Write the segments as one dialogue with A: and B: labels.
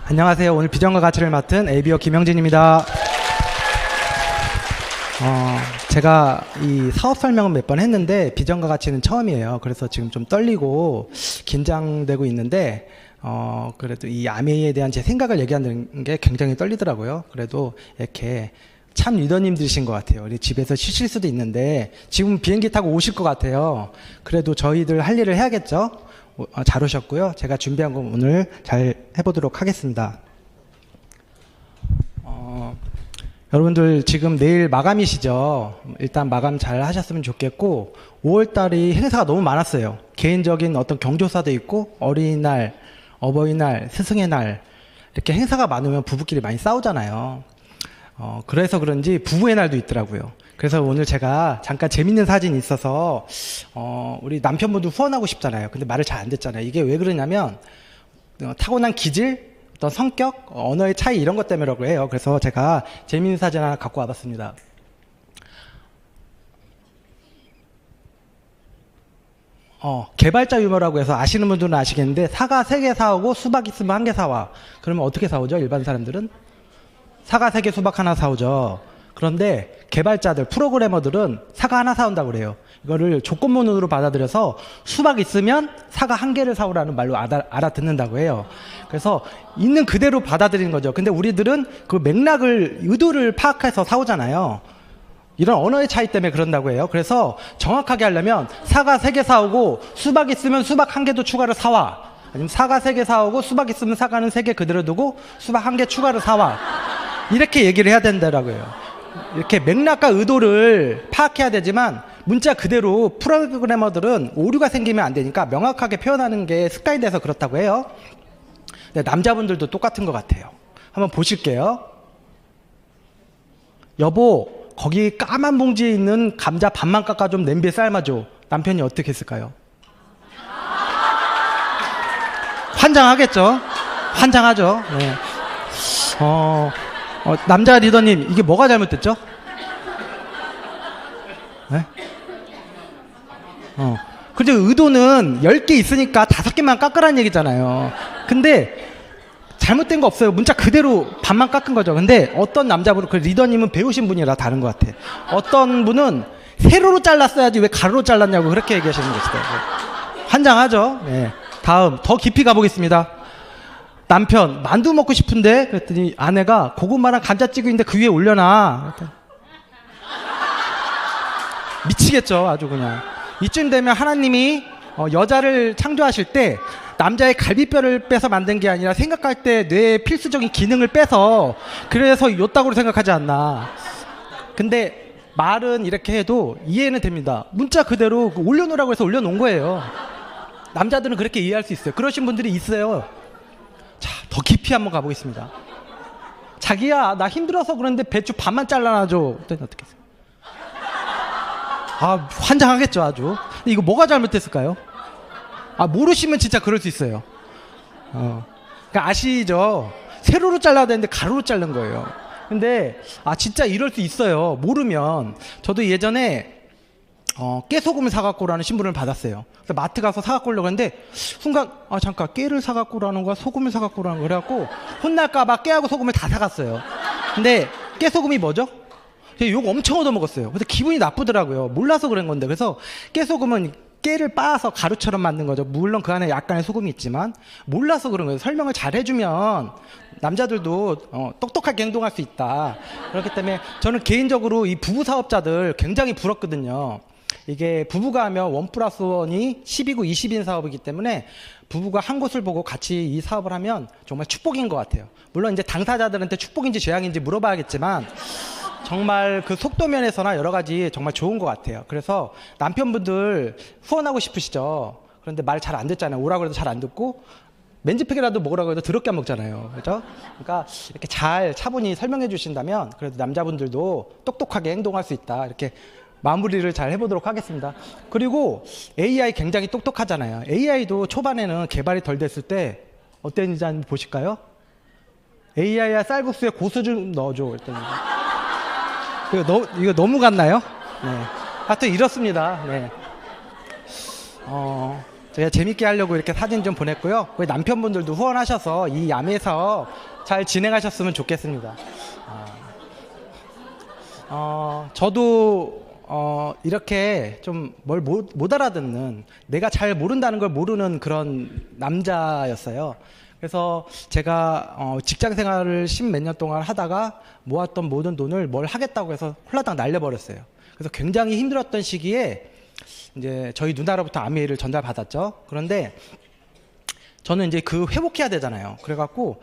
A: 안녕하세요. 오늘 비전과 가치를 맡은 ABO 김영진입니다. 제가 이 사업 설명은 몇 번 했는데 비전과 가치는 처음이에요. 그래서 지금 좀 떨리고 긴장되고 있는데 그래도 이 아메이에 대한 제 생각을 얘기하는 게 굉장히 떨리더라고요. 그래도 이렇게 참 리더님들이신 것 같아요. 우리 집에서 쉬실 수도 있는데 지금 비행기 타고 오실 것 같아요. 그래도 저희들 할 일을 해야겠죠. 잘 오셨고요. 제가 준비한 거 오늘 잘 해보도록 하겠습니다. 여러분들 지금 내일 마감이시죠? 일단 마감 잘 하셨으면 좋겠고 5월달이 행사가 너무 많았어요. 개인적인 어떤 경조사도 있고 어린이날, 어버이날, 스승의 날 이렇게 행사가 많으면 부부끼리 많이 싸우잖아요. 그래서 그런지 부부의 날도 있더라고요. 그래서 오늘 제가 잠깐 재밌는 사진이 있어서 우리 남편분도 후원하고 싶잖아요. 근데 말을 잘 안 듣잖아요. 이게 왜 그러냐면 타고난 기질, 어떤 성격, 언어의 차이 이런 것 때문이라고 해요. 그래서 제가 재밌는 사진 하나 갖고 와봤습니다. 개발자 유머라고 해서 아시는 분들은 아시겠는데 사과 3개 사오고 수박 있으면 1개 사와. 그러면 어떻게 사오죠? 일반 사람들은? 사과 3개 수박 하나 사오죠. 그런데 개발자들, 프로그래머들은 사과 하나 사온다고 그래요. 이거를 조건문으로 받아들여서 수박 있으면 사과 1개를 사오라는 말로 알아듣는다고 해요. 그래서 있는 그대로 받아들이는 거죠. 근데 우리들은 그 맥락을, 의도를 파악해서 사오잖아요. 이런 언어의 차이 때문에 그런다고 해요. 그래서 정확하게 하려면 사과 3개 사오고 수박 있으면 수박 1개도 추가로 사와. 아니면 사과 3개 사오고 수박 있으면 사과는 3개 그대로 두고 수박 1개 추가로 사와. 이렇게 얘기를 해야 된다고요. 이렇게 맥락과 의도를 파악해야 되지만 문자 그대로 프로그래머들은 오류가 생기면 안 되니까 명확하게 표현하는 게 습관이 돼서 그렇다고 해요. 근데 남자분들도 똑같은 것 같아요. 한번 보실게요. 여보, 거기 까만 봉지에 있는 감자 반만 깎아 좀 냄비에 삶아줘. 남편이 어떻게 했을까요? 환장하겠죠? 환장하죠. 네. 남자 리더님, 이게 뭐가 잘못됐죠? 네? 근데 의도는 10개 있으니까 5개만 깎으라는 얘기잖아요. 근데 잘못된 거 없어요. 문자 그대로 반만 깎은 거죠. 근데 어떤 남자분, 그 리더님은 배우신 분이라 다른 것 같아. 어떤 분은 세로로 잘랐어야지 왜 가로로 잘랐냐고 그렇게 얘기하시는 거 있어요. 환장하죠? 네. 다음, 더 깊이 가보겠습니다. 남편, 만두 먹고 싶은데? 그랬더니 아내가 고구마랑 감자튀김인데 그 위에 올려놔. 미치겠죠, 아주 그냥. 이쯤 되면 하나님이 여자를 창조하실 때 남자의 갈비뼈를 빼서 만든 게 아니라 생각할 때 뇌의 필수적인 기능을 빼서 그래서 요따구로 생각하지 않나. 근데 말은 이렇게 해도 이해는 됩니다. 문자 그대로 올려놓으라고 해서 올려놓은 거예요. 남자들은 그렇게 이해할 수 있어요. 그러신 분들이 있어요. 자, 더 깊이 한번 가보겠습니다. 자기야, 나 힘들어서 그런데 배추 반만 잘라놔줘. 그랬더니 어떻게 했어요? 환장하겠죠, 아주. 근데 이거 뭐가 잘못됐을까요? 모르시면 진짜 그럴 수 있어요. 그러니까 아시죠? 세로로 잘라야 되는데 가로로 자른 거예요. 근데 진짜 이럴 수 있어요. 모르면. 저도 예전에 깨소금을 사갖고 오라는 신문을 받았어요. 그래서 마트 가서 사갖고 오려고 했는데 순간 잠깐, 깨를 사갖고 오라는 거야? 소금을 사갖고 오라는 거야? 그래갖고 혼날까봐 깨하고 소금을 다 사갔어요. 근데 깨소금이 뭐죠? 욕 엄청 얻어먹었어요. 그래서 기분이 나쁘더라고요. 몰라서 그런 건데. 그래서 깨소금은 깨를 빻아서 가루처럼 만든 거죠. 물론 그 안에 약간의 소금이 있지만 몰라서 그런 거예요. 설명을 잘 해주면 남자들도 똑똑하게 행동할 수 있다. 그렇기 때문에 저는 개인적으로 이 부부 사업자들 굉장히 부럽거든요. 이게 부부가 하면 1+1이 10이고 20인 사업이기 때문에 부부가 한 곳을 보고 같이 이 사업을 하면 정말 축복인 것 같아요. 물론 이제 당사자들한테 축복인지 재앙인지 물어봐야겠지만 정말 그 속도 면에서나 여러 가지 정말 좋은 것 같아요. 그래서 남편분들 후원하고 싶으시죠? 그런데 말 잘 안 듣잖아요. 오라고 해도 잘 안 듣고 맨지팩이라도 먹으라고 해도 더럽게 안 먹잖아요. 그렇죠? 그러니까 이렇게 잘 차분히 설명해 주신다면 그래도 남자분들도 똑똑하게 행동할 수 있다. 이렇게 마무리를 잘 해보도록 하겠습니다. 그리고 AI 굉장히 똑똑하잖아요. AI도 초반에는 개발이 덜 됐을 때 어땠는지 한번 보실까요? AI야 쌀국수에 고수 좀 넣어줘. 그랬더니 이거 너무 같나요? 네. 하여튼 이렇습니다. 네. 제가 재밌게 하려고 이렇게 사진 좀 보냈고요. 우리 남편분들도 후원하셔서 이 야매사업 잘 진행하셨으면 좋겠습니다. 저도 이렇게 좀 뭘 못 알아듣는, 내가 잘 모른다는 걸 모르는 그런 남자였어요. 그래서 제가 직장 생활을 10몇 년 동안 하다가 모았던 모든 돈을 뭘 하겠다고 해서 홀라당 날려버렸어요. 그래서 굉장히 힘들었던 시기에 이제 저희 누나로부터 아메이를 전달받았죠. 그런데 저는 이제 그 회복해야 되잖아요. 그래갖고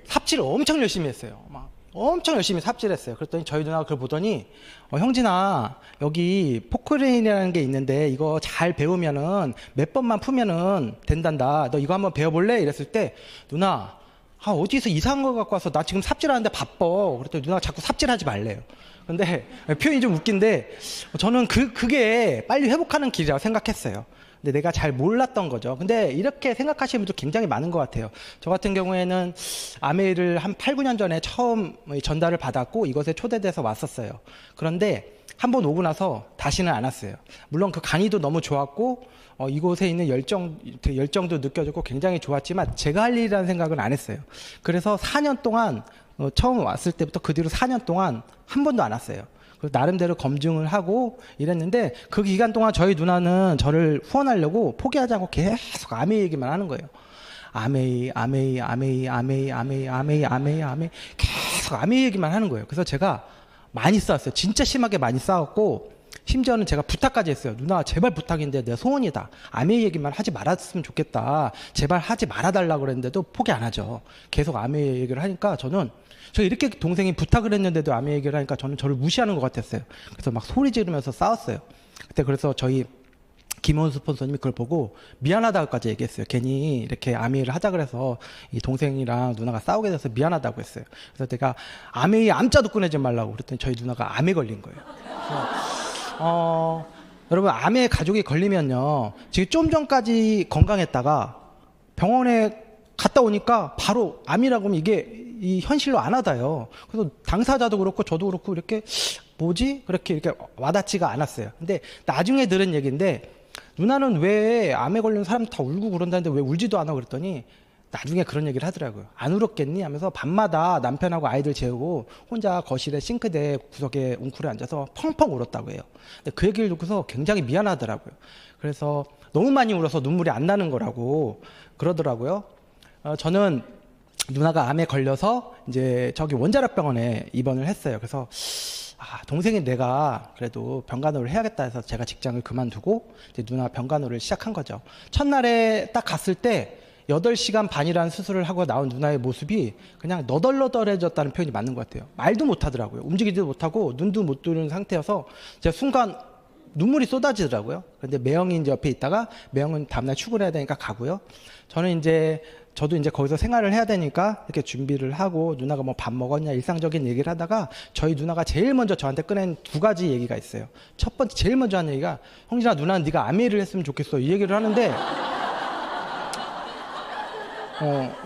A: 삽질을 엄청 열심히 했어요. 막 엄청 열심히 삽질했어요. 그랬더니 저희 누나가 그걸 보더니 형진아, 여기 포크레인이라는 게 있는데 이거 잘 배우면은 몇 번만 풀면은 된단다. 너 이거 한번 배워볼래? 이랬을 때 누나, 어디서 이상한 거 갖고 와서 나 지금 삽질하는데 바빠. 그랬더니 누나가 자꾸 삽질하지 말래요. 근데 표현이 좀 웃긴데 저는 그게 빨리 회복하는 길이라고 생각했어요. 근데 내가 잘 몰랐던 거죠. 근데 이렇게 생각하시는 분들 굉장히 많은 것 같아요. 저 같은 경우에는 아메이를 한 8, 9년 전에 처음 전달을 받았고 이것에 초대돼서 왔었어요. 그런데 한번 오고 나서 다시는 안 왔어요. 물론 그 강의도 너무 좋았고 이곳에 있는 열정도 느껴졌고 굉장히 좋았지만 제가 할 일이라는 생각은 안 했어요. 그래서 4년 동안 처음 왔을 때부터 그 뒤로 4년 동안 한 번도 안 왔어요. 나름대로 검증을 하고 이랬는데 그 기간 동안 저희 누나는 저를 후원하려고 포기하지 않고 계속 아메이 얘기만 하는 거예요. 아메이 계속 아메이 얘기만 하는 거예요. 그래서 제가 많이 싸웠어요. 진짜 심하게 많이 싸웠고 심지어는 제가 부탁까지 했어요. 누나 제발 부탁인데 내 소원이다. 아메이 얘기만 하지 말았으면 좋겠다. 제발 하지 말아달라고 그랬는데도 포기 안 하죠. 계속 아메이 얘기를 하니까 저 이렇게 동생이 부탁을 했는데도 아메이 얘기를 하니까 저는 저를 무시하는 것 같았어요. 그래서 막 소리 지르면서 싸웠어요. 그때 그래서 저희 김원 스폰서님이 그걸 보고 미안하다고까지 얘기했어요. 괜히 이렇게 아메이를 하자 그래서 이 동생이랑 누나가 싸우게 돼서 미안하다고 했어요. 그래서 내가 아메이 암자도 꺼내지 말라고 그랬더니 저희 누나가 암에 걸린 거예요. 여러분 암에 가족이 걸리면요, 지금 좀 전까지 건강했다가 병원에 갔다 오니까 바로 암이라고 하면 이게 이 현실로 안 와닿아요. 그래서 당사자도 그렇고 저도 그렇고 이렇게 뭐지? 그렇게 와닿지가 않았어요. 근데 나중에 들은 얘기인데 누나는 왜 암에 걸린 사람 다 울고 그런다는데 왜 울지도 않아? 그랬더니 나중에 그런 얘기를 하더라고요. 안 울었겠니? 하면서 밤마다 남편하고 아이들 재우고 혼자 거실에 싱크대 구석에 웅크려 앉아서 펑펑 울었다고 해요. 근데 그 얘기를 듣고서 굉장히 미안하더라고요. 그래서 너무 많이 울어서 눈물이 안 나는 거라고 그러더라고요. 저는 누나가 암에 걸려서 이제 저기 원자력병원에 입원을 했어요. 그래서 동생이 내가 그래도 병간호를 해야겠다 해서 제가 직장을 그만두고 이제 누나 병간호를 시작한 거죠. 첫날에 딱 갔을 때 8시간 반이라는 수술을 하고 나온 누나의 모습이 그냥 너덜너덜해졌다는 표현이 맞는 것 같아요. 말도 못하더라고요. 움직이지도 못하고 눈도 못 뜨는 상태여서 제가 순간 눈물이 쏟아지더라고요. 근데 매형이 이제 옆에 있다가 매형은 다음날 출근해야 되니까 가고요. 저도 이제 거기서 생활을 해야 되니까 이렇게 준비를 하고 누나가 뭐 밥 먹었냐 일상적인 얘기를 하다가 저희 누나가 제일 먼저 저한테 꺼낸 2가지 얘기가 있어요. 첫 번째 제일 먼저 한 얘기가 형진아, 누나는 네가 아메이를 했으면 좋겠어, 이 얘기를 하는데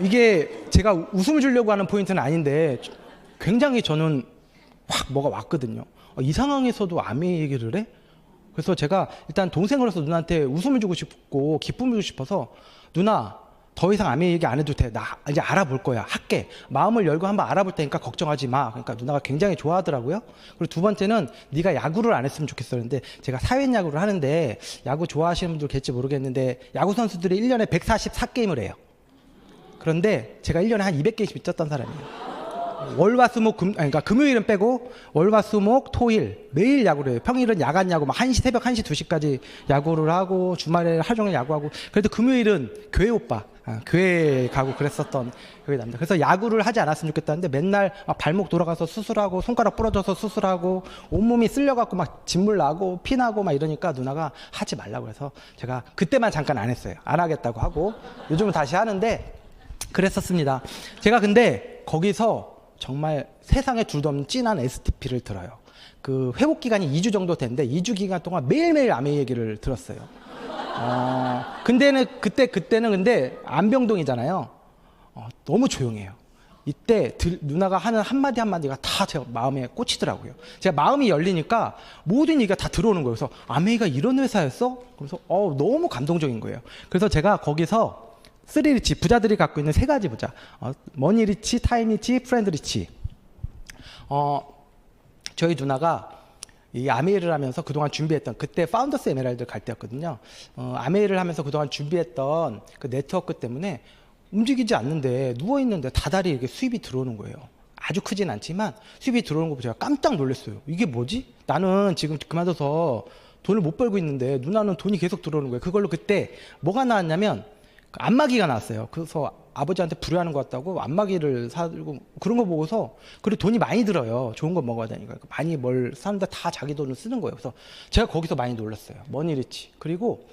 A: 이게 제가 웃음을 주려고 하는 포인트는 아닌데 굉장히 저는 확 뭐가 왔거든요. 이 상황에서도 아메이 얘기를 해? 그래서 제가 일단 동생으로서 누나한테 웃음을 주고 싶고 기쁨을 주고 싶어서 누나 더 이상 아메이 얘기 안 해도 돼. 나 이제 알아볼 거야. 할게. 마음을 열고 한번 알아볼 테니까 걱정하지 마. 그러니까 누나가 굉장히 좋아하더라고요. 그리고 두 번째는 네가 야구를 안 했으면 좋겠었는데 제가 사회인 야구를 하는데 야구 좋아하시는 분들 계실지 모르겠는데 야구 선수들이 1년에 144게임을 해요. 그런데 제가 1년에 한 200게임씩 뛰었던 사람이에요. 월화수목 그러니까 금요일은 빼고 월화수목 토일 매일 야구를 해요. 평일은 야간 야구 막 1시 새벽 1시 2시까지 야구를 하고 주말에 하루 종일 야구하고 그래도 금요일은 교회 오빠 교회 가고 그랬었던 교회 남자. 그래서 야구를 하지 않았으면 좋겠다는데 맨날 막 발목 돌아가서 수술하고 손가락 부러져서 수술하고 온몸이 쓸려갖고 막 진물 나고 피 나고 막 이러니까 누나가 하지 말라고 해서 제가 그때만 잠깐 안 했어요. 안 하겠다고 하고 요즘은 다시 하는데 그랬었습니다. 제가 근데 거기서 정말 세상에 둘도 없는 진한 STP를 들어요. 그 회복 기간이 2주 정도 됐는데 2주 기간 동안 매일매일 아메이 얘기를 들었어요. 그때는 근데 안병동이잖아요. 너무 조용해요. 이때 누나가 하는 한마디 한마디가 다 제 마음에 꽂히더라고요. 제가 마음이 열리니까 모든 얘기가 다 들어오는 거예요. 그래서 아메이가 이런 회사였어? 그래서 너무 감동적인 거예요. 그래서 제가 거기서 3리치, 부자들이 갖고 있는 3가지 부자, 머니 리치, 타임 리치, 프렌드 리치. 저희 누나가 이 아메이를 하면서 그동안 준비했던, 그때 파운더스 에메랄드 갈 때였거든요. 아메이를 하면서 그동안 준비했던 그 네트워크 때문에 움직이지 않는데 누워있는데 다달이 이렇게 수입이 들어오는 거예요. 아주 크진 않지만 수입이 들어오는 거 보고 제가 깜짝 놀랐어요. 이게 뭐지? 나는 지금 그만둬서 돈을 못 벌고 있는데 누나는 돈이 계속 들어오는 거예요. 그걸로 그때 뭐가 나왔냐면 안마기가 나왔어요. 그래서 아버지한테 불효하는 것 같다고 안마기를 사들고 그런 거 보고서, 그리고 돈이 많이 들어요. 좋은 거 먹어야 되니까. 많이 뭘 사는데 다 자기 돈을 쓰는 거예요. 그래서 제가 거기서 많이 놀랐어요. 머니리치. 그리고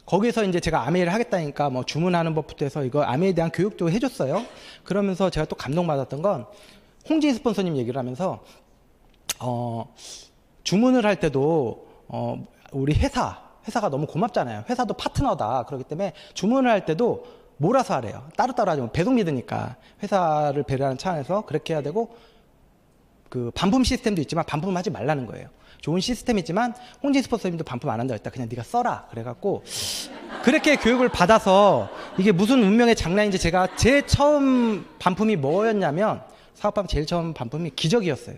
A: 거기서 이제 제가 아메이를 하겠다니까 뭐 주문하는 법부터 해서 이거 아메이에 대한 교육도 해줬어요. 그러면서 제가 또 감동받았던 건 홍진 스폰서님 얘기를 하면서 주문을 할 때도 우리 회사가 너무 고맙잖아요. 회사도 파트너다. 그렇기 때문에 주문을 할 때도 몰아서 하래요. 따로따로 하지 마. 배송 믿으니까 회사를 배려하는 차원에서 그렇게 해야 되고, 그 반품 시스템도 있지만 반품하지 말라는 거예요. 좋은 시스템이지만 홍진 스폰서님도 반품 안 한다고 했다. 그냥 네가 써라. 그래갖고 그렇게 교육을 받아서 이게 무슨 운명의 장난인지, 제가 제 처음 반품이 뭐였냐면, 사업하면 제일 처음 반품이 기적이었어요.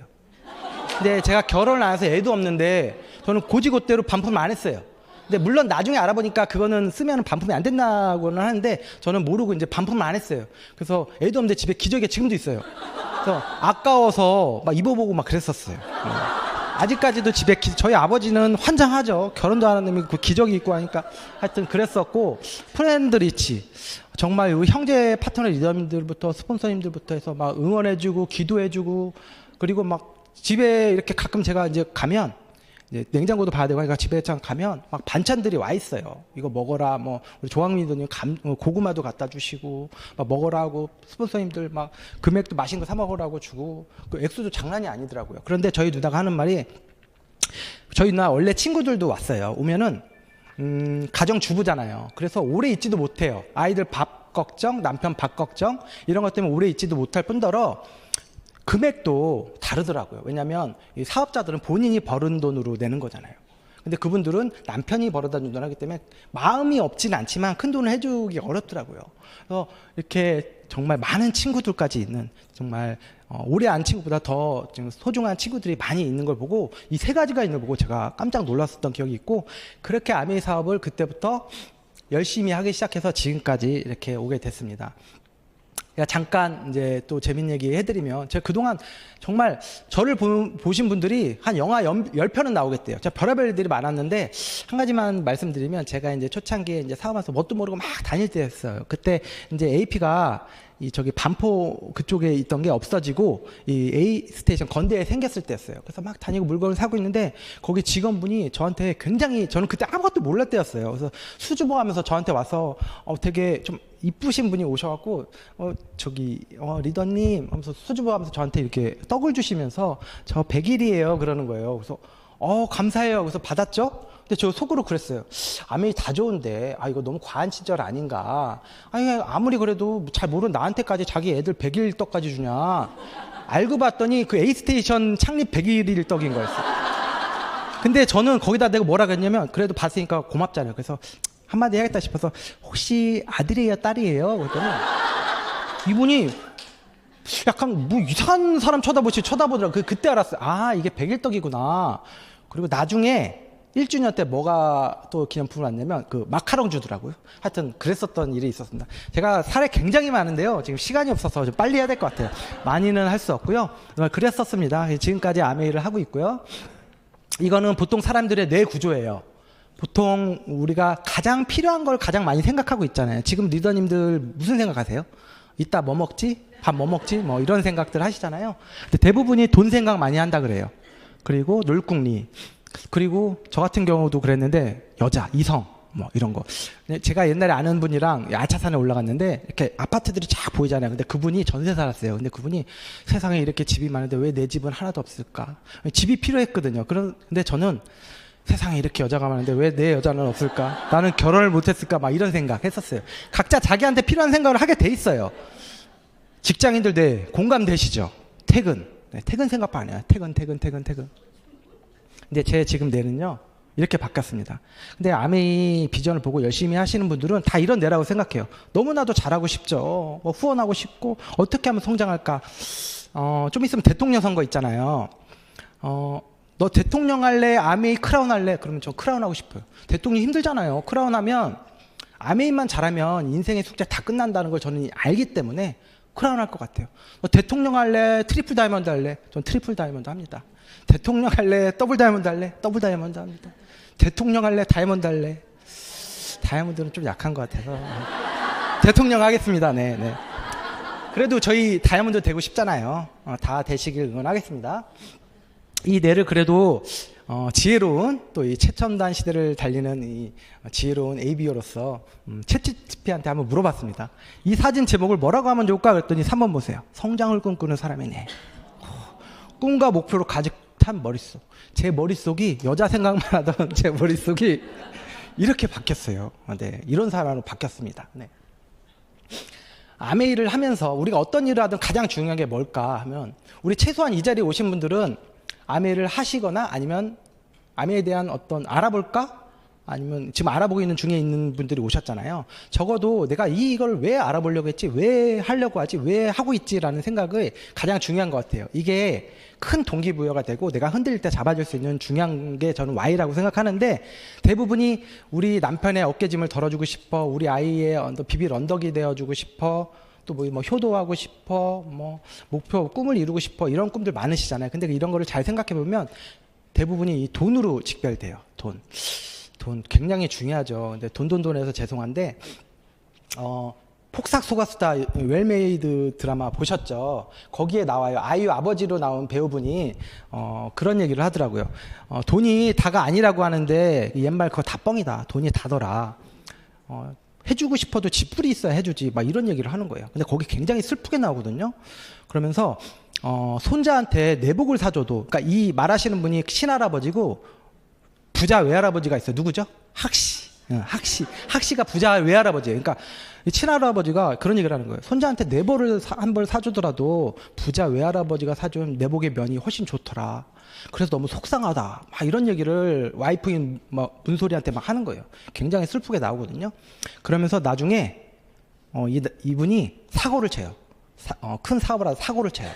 A: 근데 제가 결혼을 안 해서 애도 없는데 저는 고지고대로 반품을 안 했어요. 근데 물론 나중에 알아보니까 그거는 쓰면 반품이 안 된다고는 하는데 저는 모르고 이제 반품을 안 했어요. 그래서 애도 없는데 집에 기저귀가 지금도 있어요. 그래서 아까워서 막 입어보고 막 그랬었어요. 아직까지도 집에 저희 아버지는 환장하죠. 결혼도 안 한 놈이 그 기저귀 입고 하니까. 하여튼 그랬었고, 프렌드 리치. 정말 우리 형제 파트너 리더님들부터 스폰서님들부터 해서 막 응원해주고 기도해주고, 그리고 막 집에 이렇게 가끔 제가 이제 가면 이제 냉장고도 봐야 되고 하니까 집에 가면 막 반찬들이 와 있어요. 이거 먹어라. 뭐 우리 조항민 리더님 고구마도 갖다 주시고 막 먹어라 하고, 스폰서님들 막 금액도 맛있는 거 사 먹으라고 주고, 그 액수도 장난이 아니더라고요. 그런데 저희 누나가 하는 말이, 저희 누나 원래 친구들도 왔어요. 오면은 가정주부잖아요. 그래서 오래 있지도 못해요. 아이들 밥 걱정, 남편 밥 걱정 이런 것 때문에 오래 있지도 못할 뿐더러 금액도 다르더라고요. 왜냐하면 이 사업자들은 본인이 버는 돈으로 내는 거잖아요. 근데 그분들은 남편이 벌어다 준 돈을 하기 때문에 마음이 없지는 않지만 큰 돈을 해주기 어렵더라고요. 그래서 이렇게 정말 많은 친구들까지 있는, 정말 오래 안 친구보다 더 소중한 친구들이 많이 있는 걸 보고, 이 3가지가 있는 걸 보고 제가 깜짝 놀랐었던 기억이 있고, 그렇게 아메이 사업을 그때부터 열심히 하기 시작해서 지금까지 이렇게 오게 됐습니다. 잠깐 이제 또 재밌는 얘기 해드리면, 제가 그동안 정말 저를 보신 분들이 한 영화 10편은 나오겠대요. 제가 별의별 일들이 많았는데, 한 가지만 말씀드리면, 제가 이제 초창기에 이제 사업하면서 뭣도 모르고 막 다닐 때였어요. 그때 이제 AP가 저기 반포 그쪽에 있던 게 없어지고 이 A 스테이션 건대에 생겼을 때였어요. 그래서 막 다니고 물건을 사고 있는데, 거기 직원분이 저한테 굉장히, 저는 그때 아무것도 몰랐 때였어요. 그래서 수줍어하면서 저한테 와서 되게 좀 이쁘신 분이 오셔갖고 저기 리더님 하면서 수줍어하면서 저한테 이렇게 떡을 주시면서 저 100일이에요 그러는 거예요. 그래서 감사해요. 그래서 받았죠. 근데 저 속으로 그랬어요. 아메이 다 좋은데 이거 너무 과한 친절 아닌가. 아무리 그래도 잘 모르는 나한테까지 자기 애들 100일 떡까지 주냐. 알고 봤더니 그 A스테이션 창립 100일 떡인 거였어요. 근데 저는 거기다 내가 뭐라 그랬냐면, 그래도 봤으니까 고맙잖아요. 그래서 한마디 해야겠다 싶어서, 혹시 아들이에요 딸이에요? 그랬더니 이분이 약간 뭐 이상한 사람 쳐다보더라고요. 그때 알았어요. 이게 100일 떡이구나. 그리고 나중에 1주년 때 뭐가 또 기념품을 왔냐면 그 마카롱 주더라고요. 하여튼 그랬었던 일이 있었습니다. 제가 사례 굉장히 많은데요. 지금 시간이 없어서 좀 빨리 해야 될 것 같아요. 많이는 할 수 없고요. 그랬었습니다. 지금까지 아메이를 하고 있고요. 이거는 보통 사람들의 뇌 구조예요. 보통 우리가 가장 필요한 걸 가장 많이 생각하고 있잖아요. 지금 리더님들 무슨 생각하세요? 이따 뭐 먹지? 밥 뭐 먹지? 뭐 이런 생각들 하시잖아요. 근데 대부분이 돈 생각 많이 한다 그래요. 그리고 놀궁리. 그리고 저 같은 경우도 그랬는데, 여자, 이성 뭐 이런 거. 제가 옛날에 아는 분이랑 야차산에 올라갔는데 이렇게 아파트들이 쫙 보이잖아요. 근데 그분이 전세 살았어요. 근데 그분이 세상에 이렇게 집이 많은데 왜 내 집은 하나도 없을까? 집이 필요했거든요. 근데 저는 세상에 이렇게 여자가 많은데 왜 내 여자는 없을까? 나는 결혼을 못했을까? 막 이런 생각 했었어요. 각자 자기한테 필요한 생각을 하게 돼 있어요. 직장인들 네, 공감되시죠? 퇴근. 네, 퇴근 생각 안 해요. 퇴근. 근데 제 지금 뇌는요, 이렇게 바뀌었습니다. 근데 아메이 비전을 보고 열심히 하시는 분들은 다 이런 뇌라고 생각해요. 너무나도 잘하고 싶죠. 뭐 후원하고 싶고, 어떻게 하면 성장할까? 좀 있으면 대통령 선거 있잖아요. 너 대통령 할래? 아메이 크라운 할래? 그러면 저 크라운 하고 싶어요. 대통령 힘들잖아요. 크라운 하면 아메이만 잘하면 인생의 숙제 다 끝난다는 걸 저는 알기 때문에 크라운 할 것 같아요. 너 대통령 할래? 트리플 다이아몬드 할래? 전 트리플 다이아몬드 합니다. 대통령 할래? 더블 다이아몬드 할래? 더블 다이아몬드 합니다. 대통령 할래? 다이아몬드 할래? 다이아몬드는 좀 약한 것 같아서 대통령 하겠습니다. 네. 그래도 저희 다이아몬드 되고 싶잖아요. 다 되시길 응원하겠습니다. 이 뇌를 그래도 지혜로운 또 이 최첨단 시대를 달리는 이 지혜로운 ABO로서 챗GPT한테 한번 물어봤습니다. 이 사진 제목을 뭐라고 하면 좋을까 그랬더니 3번 보세요. 성장을 꿈꾸는 사람이네. 꿈과 목표로 가득 찬 머릿속. 제 머릿속이 여자 생각만 하던 제 머릿속이 이렇게 바뀌었어요. 네, 이런 사람으로 바뀌었습니다. 네. 아메이를 하면서 우리가 어떤 일을 하든 가장 중요한 게 뭘까 하면 우리 최소한 이 자리에 오신 분들은 아메이를 하시거나 아니면 아메이에 대한 어떤 알아볼까? 아니면 지금 알아보고 있는 중에 있는 분들이 오셨잖아요. 적어도 내가 이걸 왜 알아보려고 했지? 왜 하려고 하지? 왜 하고 있지라는 생각이 가장 중요한 것 같아요. 이게 큰 동기부여가 되고 내가 흔들릴 때 잡아줄 수 있는 중요한 게 저는 Y라고 생각하는데 대부분이 우리 남편의 어깨짐을 덜어주고 싶어. 우리 아이의 비빌 언덕이 되어주고 싶어. 또 뭐 효도하고 싶어. 뭐 목표, 꿈을 이루고 싶어. 이런 꿈들 많으시잖아요. 근데 이런 거를 잘 생각해 보면 대부분이 이 돈으로 직결돼요. 돈 굉장히 중요하죠. 근데 돈해서 죄송한데 폭삭 속았수다 웰메이드 드라마 보셨죠? 거기에 나와요. 아이유 아버지로 나온 배우분이 그런 얘기를 하더라고요. 돈이 다가 아니라고 하는데 옛말 그거 다 뻥이다. 돈이 다더라. 해주고 싶어도 지뿔이 있어야 해주지. 막 이런 얘기를 하는 거예요. 근데 거기 굉장히 슬프게 나오거든요. 그러면서 손자한테 내복을 사줘도, 그러니까 이 말하시는 분이 친할아버지고 부자 외할아버지가 있어요. 누구죠? 학시가 부자 외할아버지예요. 그러니까 이 친할아버지가 그런 얘기를 하는 거예요. 손자한테 내복을 한 벌 사주더라도 부자 외할아버지가 사준 내복의 면이 훨씬 좋더라. 그래서 너무 속상하다. 막 이런 얘기를 와이프인 문소리한테 막 하는 거예요. 굉장히 슬프게 나오거든요. 그러면서 나중에 이분이 사고를 쳐요. 큰 사고를 하다 사고를 쳐요.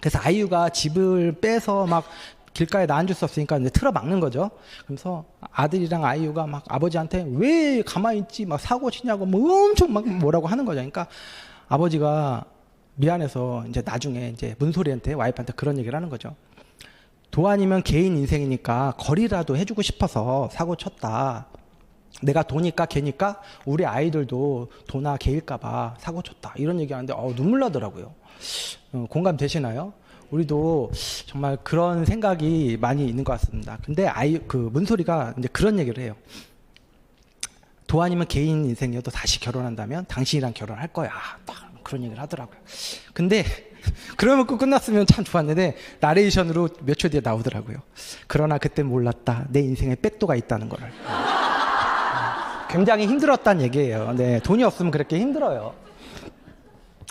A: 그래서 아이유가 집을 빼서 막 길가에 놔앉을 수 없으니까 이제 틀어 막는 거죠. 그래서 아들이랑 아이유가 막 아버지한테 왜 가만히 있지? 막 사고 치냐고 뭐 엄청 막 뭐라고 하는 거죠. 그러니까 아버지가 미안해서 이제 나중에 이제 문소리한테 와이프한테 그런 얘기를 하는 거죠. 도 아니면 개인 인생이니까 거리라도 해주고 싶어서 사고 쳤다. 내가 도니까 개니까 우리 아이들도 도나 개일까봐 사고 쳤다. 이런 얘기하는데 눈물 나더라고요. 공감되시나요? 우리도 정말 그런 생각이 많이 있는 것 같습니다. 근데 문소리가 이제 그런 얘기를 해요. 도 아니면 개인 인생이어도 다시 결혼한다면 당신이랑 결혼할 거야. 딱 그런 얘기를 하더라고요. 근데 그러면 끝났으면 참 좋았는데 나레이션으로 몇 초 뒤에 나오더라고요. 그러나 그때 몰랐다. 내 인생에 백도가 있다는 거를. 굉장히 힘들었다는 얘기예요. 네, 돈이 없으면 그렇게 힘들어요.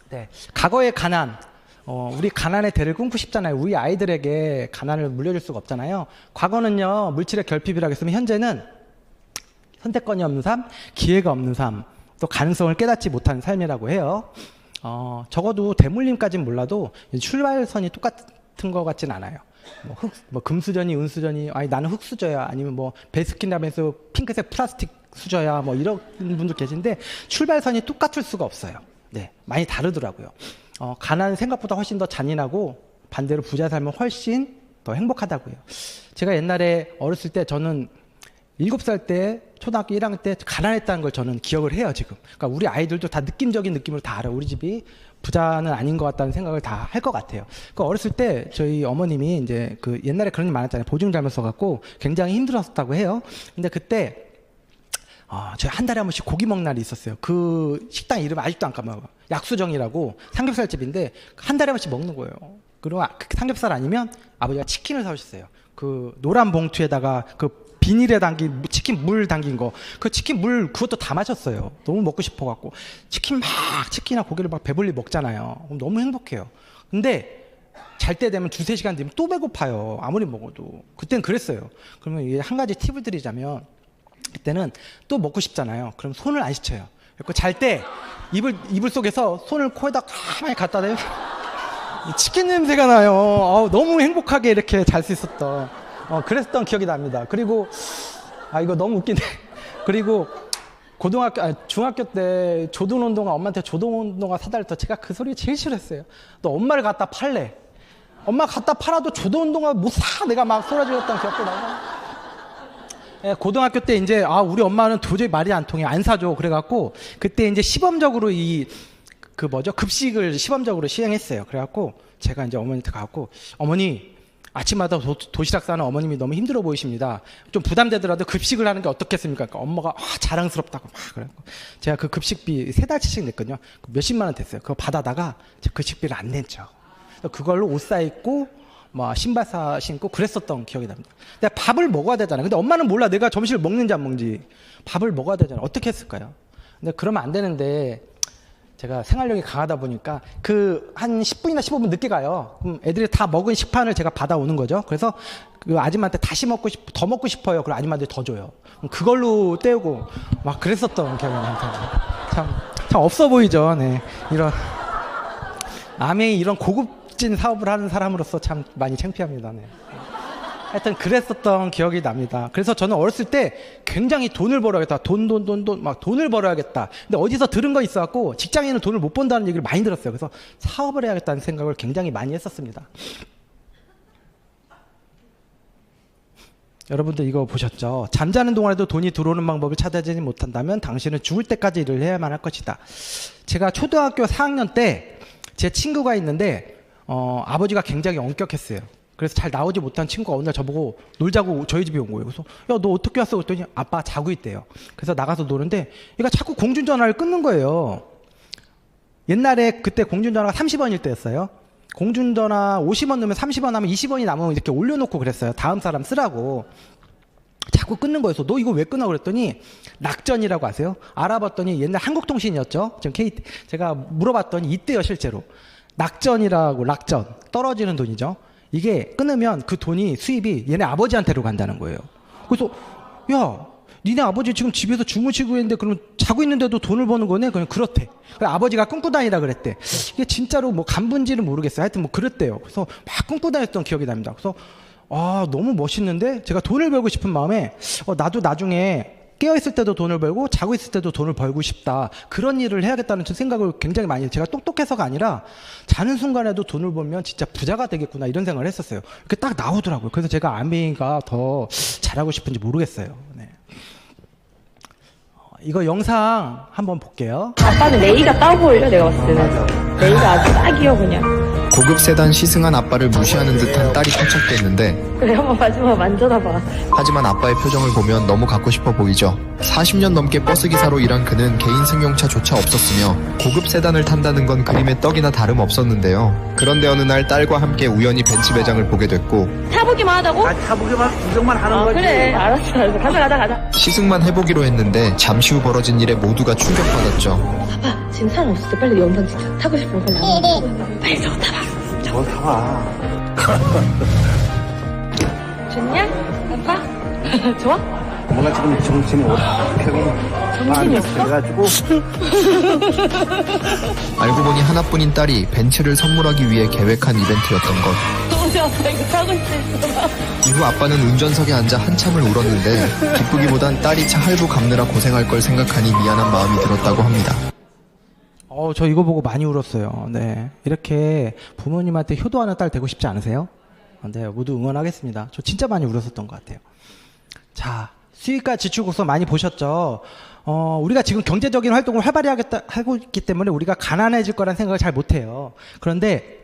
A: 네, 과거의 가난. 우리 가난의 대를 끊고 싶잖아요. 우리 아이들에게 가난을 물려줄 수가 없잖아요. 과거는요, 물질의 결핍이라고 했으면 현재는 선택권이 없는 삶, 기회가 없는 삶, 또 가능성을 깨닫지 못하는 삶이라고 해요. 적어도 대물림까지는 몰라도 출발선이 똑같은 것 같진 않아요. 금수저니 은수저니, 아니 나는 흙수저야, 아니면 베스킨라빈스 핑크색 플라스틱 수저야, 이런 분들 계신데 출발선이 똑같을 수가 없어요. 네, 많이 다르더라고요. 가난은 생각보다 훨씬 더 잔인하고 반대로 부자 삶은 훨씬 더 행복하다고요. 제가 옛날에 어렸을 때 저는 7살 때 초등학교 1학년 때 가난했다는 걸 저는 기억을 해요, 지금. 그러니까 우리 아이들도 다 느낌적인 느낌으로 다 알아요. 우리 집이 부자는 아닌 것 같다는 생각을 다 할 것 같아요. 그 어렸을 때 저희 어머님이 이제 옛날에 그런 일 많았잖아요. 보증 잘못 써갖고 굉장히 힘들었다고 해요. 근데 그때 저희 한 달에 한 번씩 고기 먹는 날이 있었어요. 그 식당 이름 아직도 안 까먹어요. 약수정이라고 삼겹살집인데 한 달에 한 번씩 먹는 거예요. 그리고 삼겹살 아니면 아버지가 치킨을 사오셨어요. 그 노란 봉투에다가 그 비닐에 담긴 치킨 물 담긴 거. 그 치킨 물 그것도 다 마셨어요. 너무 먹고 싶어갖고. 치킨이나 고기를 막 배불리 먹잖아요. 그럼 너무 행복해요. 근데 잘 때 되면 2-3시간 되면 또 배고파요. 아무리 먹어도. 그때는 그랬어요. 그러면 이게 한 가지 팁을 드리자면 그때는 또 먹고 싶잖아요. 그럼 손을 안 씻어요. 그리고 잘 때 이불 속에서 손을 코에다 가만히 갖다 대요. 치킨 냄새가 나요. 너무 행복하게 이렇게 잘 수 있었던 그랬던 기억이 납니다. 그리고 이거 너무 웃긴데 그리고 중학교 때 조던운동화 엄마한테 조던운동화 사달라 해서 제가 그 소리 제일 싫어했어요. 너 엄마를 갖다 팔래. 엄마 갖다 팔아도 조던운동화 못 사. 내가 막 쏟아질렀던 기억도 나고. 예, 고등학교 때 이제 우리 엄마는 도저히 말이 안 통해 안 사줘. 그래갖고 그때 이제 시범적으로 급식을 시범적으로 시행했어요. 그래갖고 제가 이제 어머니한테 가갖고 어머니 아침마다 도시락 싸는 어머님이 너무 힘들어 보이십니다. 좀 부담되더라도 급식을 하는 게 어떻겠습니까? 그러니까 엄마가 자랑스럽다고 막 그래갖고 제가 그 급식비 3달치씩 냈거든요. 몇십만 원 됐어요. 그거 받아다가 제 급식비를 안 냈죠. 그걸로 옷 사입고 신발 신고 그랬었던 기억이 납니다. 근데 밥을 먹어야 되잖아요. 근데 엄마는 몰라. 내가 점심을 먹는지 안 먹는지. 밥을 먹어야 되잖아요. 어떻게 했을까요? 근데 그러면 안 되는데 제가 생활력이 강하다 보니까 한 10분이나 15분 늦게 가요. 그럼 애들이 다 먹은 식판을 제가 받아오는 거죠. 그래서 그 아줌마한테 더 먹고 싶어요. 그럼 아줌마들이 더 줘요. 그걸로 때우고 막 그랬었던 기억이 납니다. 참 없어 보이죠. 네. 아메이 이런 고급진 사업을 하는 사람으로서 참 많이 창피합니다. 네. 하여튼 그랬었던 기억이 납니다. 그래서 저는 어렸을 때 굉장히 돈을 벌어야겠다. 돈을 벌어야겠다. 근데 어디서 들은 거 있어갖고 직장인은 돈을 못 번다는 얘기를 많이 들었어요. 그래서 사업을 해야겠다는 생각을 굉장히 많이 했었습니다. 여러분들 이거 보셨죠? 잠자는 동안에도 돈이 들어오는 방법을 찾아내지 못한다면 당신은 죽을 때까지 일을 해야만 할 것이다. 제가 초등학교 4학년 때 제 친구가 있는데 아버지가 굉장히 엄격했어요. 그래서 잘 나오지 못한 친구가 어느 날 저보고 놀자고 저희 집에 온 거예요. 그래서 야, 너 어떻게 왔어? 그랬더니 아빠 자고 있대요. 그래서 나가서 노는데 얘가 자꾸 공중전화를 끊는 거예요. 옛날에 그때 공중전화가 30원일 때였어요. 공중전화 50원 넣으면 30원 하면 20원이 남으면 이렇게 올려놓고 그랬어요. 다음 사람 쓰라고. 자꾸 끊는 거였어. 너 이거 왜 끊어? 그랬더니 낙전이라고 아세요? 알아봤더니 옛날 한국통신이었죠. 제가 물어봤더니 이때요 실제로. 낙전 떨어지는 돈이죠. 이게 끊으면 그 돈이 수입이 얘네 아버지한테로 간다는 거예요. 그래서 야 니네 아버지 지금 집에서 주무시고 있는데 그럼 자고 있는데도 돈을 버는 거네? 그냥 그렇대. 아버지가 끊고 다니라 그랬대. 이게 진짜로 간분지는 모르겠어요. 하여튼 그랬대요. 그래서 막 끊고 다녔던 기억이 납니다. 그래서 너무 멋있는데 제가 돈을 벌고 싶은 마음에 나도 나중에 깨어있을 때도 돈을 벌고 자고 있을 때도 돈을 벌고 싶다. 그런 일을 해야겠다는 생각을 굉장히 많이 해요. 제가 똑똑해서가 아니라 자는 순간에도 돈을 벌면 진짜 부자가 되겠구나 이런 생각을 했었어요. 이렇게 딱 나오더라고요. 그래서 제가 아메이가 더 잘하고 싶은지 모르겠어요. 네. 이거 영상 한번 볼게요.
B: 아빠는 레이가 따고 올려 내가 봤을 때는. 레이가 아주 딱이요 그냥.
C: 고급 세단 시승한 아빠를 무시하는 듯한 딸이 포착됐는데
B: 그래 한번 마지막 만져다봐.
C: 하지만 아빠의 표정을 보면 너무 갖고 싶어 보이죠. 40년 넘게 버스기사로 일한 그는 개인 승용차조차 없었으며 고급 세단을 탄다는 건 그림의 떡이나 다름없었는데요. 그런데 어느 날 딸과 함께 우연히 벤츠 매장을 보게 됐고
B: 타보기만 하다고?
D: 타보기만 구경만 하는 거지.
B: 그래 알았어 가자.
C: 시승만 해보기로 했는데 잠시 후 벌어진 일에 모두가 충격받았죠.
B: 아빠 지금 사람 없을 때 빨리 영상 찍자. 타고 싶으면 빨리 안 타고. 빨리 저거 타봐.
D: 뭘 타봐.
B: 좋냐? 아빠? 좋아?
D: 엄마가 지금 정신이
B: 정신이 없어?
D: 그래가지고
C: 알고 보니 하나뿐인 딸이 벤츠를 선물하기 위해 계획한 이벤트였던 것.
B: 너무 아빠 이거 타고 있어.
C: 이후 아빠는 운전석에 앉아 한참을 울었는데 기쁘기보단 딸이 차 할부 갚느라 고생할 걸 생각하니 미안한 마음이 들었다고 합니다.
A: 저 이거 보고 많이 울었어요. 네. 이렇게 부모님한테 효도하는 딸 되고 싶지 않으세요? 네, 모두 응원하겠습니다. 저 진짜 많이 울었었던 것 같아요. 자, 수익과 지출 곡선 많이 보셨죠? 우리가 지금 경제적인 활동을 활발히 하고 있기 때문에 우리가 가난해질 거란 생각을 잘 못해요. 그런데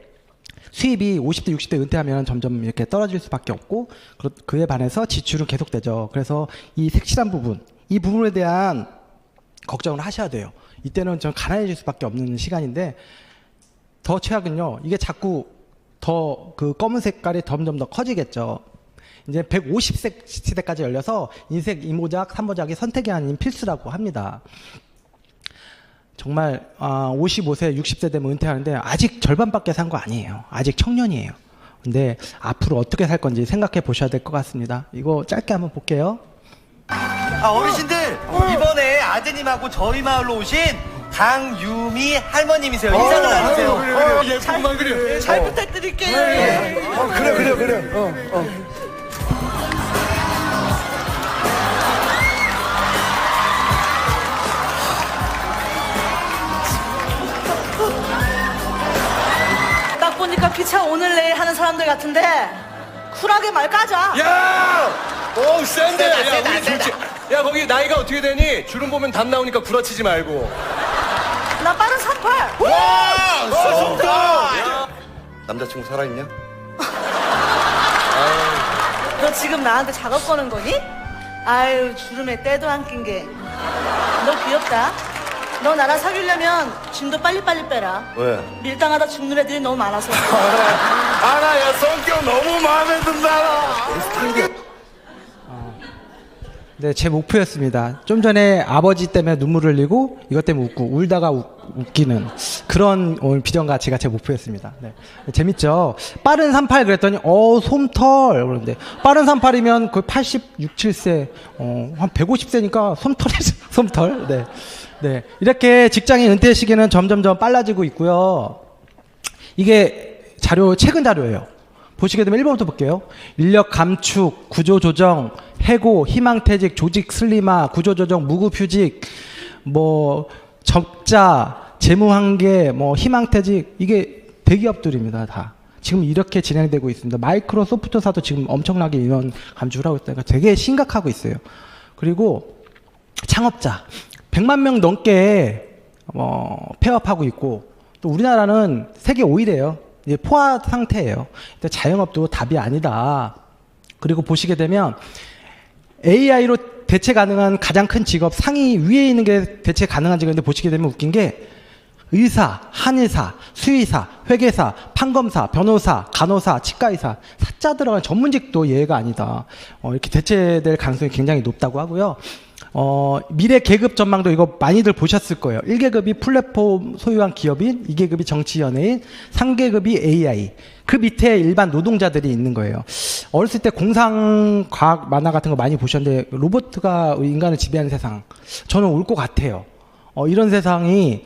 A: 수입이 50대, 60대 은퇴하면 점점 이렇게 떨어질 수밖에 없고 그에 반해서 지출은 계속되죠. 그래서 이 색칠한 부분, 이 부분에 대한 걱정을 하셔야 돼요. 이때는 좀 가난해질 수밖에 없는 시간인데 더 최악은요. 이게 자꾸 더 그 검은 색깔이 점점 더 커지겠죠. 이제 150세 시대까지 열려서 인생 2모작, 3모작이 선택이 아닌 필수라고 합니다. 정말 55세, 60세 되면 은퇴하는데 아직 절반밖에 산 거 아니에요. 아직 청년이에요. 근데 앞으로 어떻게 살 건지 생각해 보셔야 될 것 같습니다. 이거 짧게 한번 볼게요.
E: 어르신들 이번에 아드님하고 저희 마을로 오신 강유미 할머님이세요. 인사를 나누세요.
D: 예쁜만 그려.
E: 잘 부탁드릴게요.
D: 그래.
F: 딱 보니까 기차 오늘 내일 하는 사람들 같은데 쿨하게 말 까자.
G: 야! 오, 센데.
E: 세다,
G: 야,
E: 세다,
G: 우리
E: 세다.
G: 둘째. 야, 거기 나이가 어떻게 되니? 주름 보면 담 나오니까 구라치지 말고.
F: 나 빠른 38.
G: 와! 좋다!
E: 남자친구 살아있냐?
F: 너 지금 나한테 작업 거는 거니? 아유 주름에 때도 안 낀 게. 너 귀엽다. 너 나랑 사귀려면 짐도 빨리빨리 빼라.
E: 왜?
F: 밀당하다 죽는 애들이 너무 많아서.
G: 알아, 야, 성격 너무 마음에 든다.
A: 네, 제 목표였습니다. 좀 전에 아버지 때문에 눈물을 흘리고 이것 때문에 웃고 울다가 웃기는 그런 오늘 비전 가치가 제 목표였습니다. 네. 재밌죠? 빠른 38 그랬더니 솜털 그러는데 빠른 38이면 거의 86, 7세 한 150세니까 솜털. 네. 네. 이렇게 직장인 은퇴 시기는 점점점 빨라지고 있고요. 이게 최근 자료예요. 보시게 되면 1번부터 볼게요. 인력 감축, 구조 조정, 해고, 희망퇴직, 조직 슬림화, 구조 조정, 무급휴직, 적자, 재무 한계, 희망퇴직 이게 대기업들입니다. 다. 지금 이렇게 진행되고 있습니다. 마이크로소프트사도 지금 엄청나게 인원 감축을 하고 있다니까 되게 심각하고 있어요. 그리고 창업자 100만 명 넘게 폐업하고 있고 또 우리나라는 세계 5위래요. 이제 포화 상태예요. 자영업도 답이 아니다. 그리고 보시게 되면 AI로 대체 가능한 가장 큰 직업 상위 위에 있는 게 대체 가능한 직업인데 보시게 되면 웃긴 게 의사, 한의사, 수의사, 회계사, 판검사, 변호사, 간호사, 치과의사 사자 들어간 전문직도 예외가 아니다. 이렇게 대체될 가능성이 굉장히 높다고 하고요. 미래 계급 전망도 이거 많이들 보셨을 거예요. 1계급이 플랫폼 소유한 기업인, 2계급이 정치 연예인, 3계급이 AI. 그 밑에 일반 노동자들이 있는 거예요. 어렸을 때 공상과학 만화 같은 거 많이 보셨는데 로봇가 인간을 지배하는 세상. 저는 올 것 같아요. 이런 세상이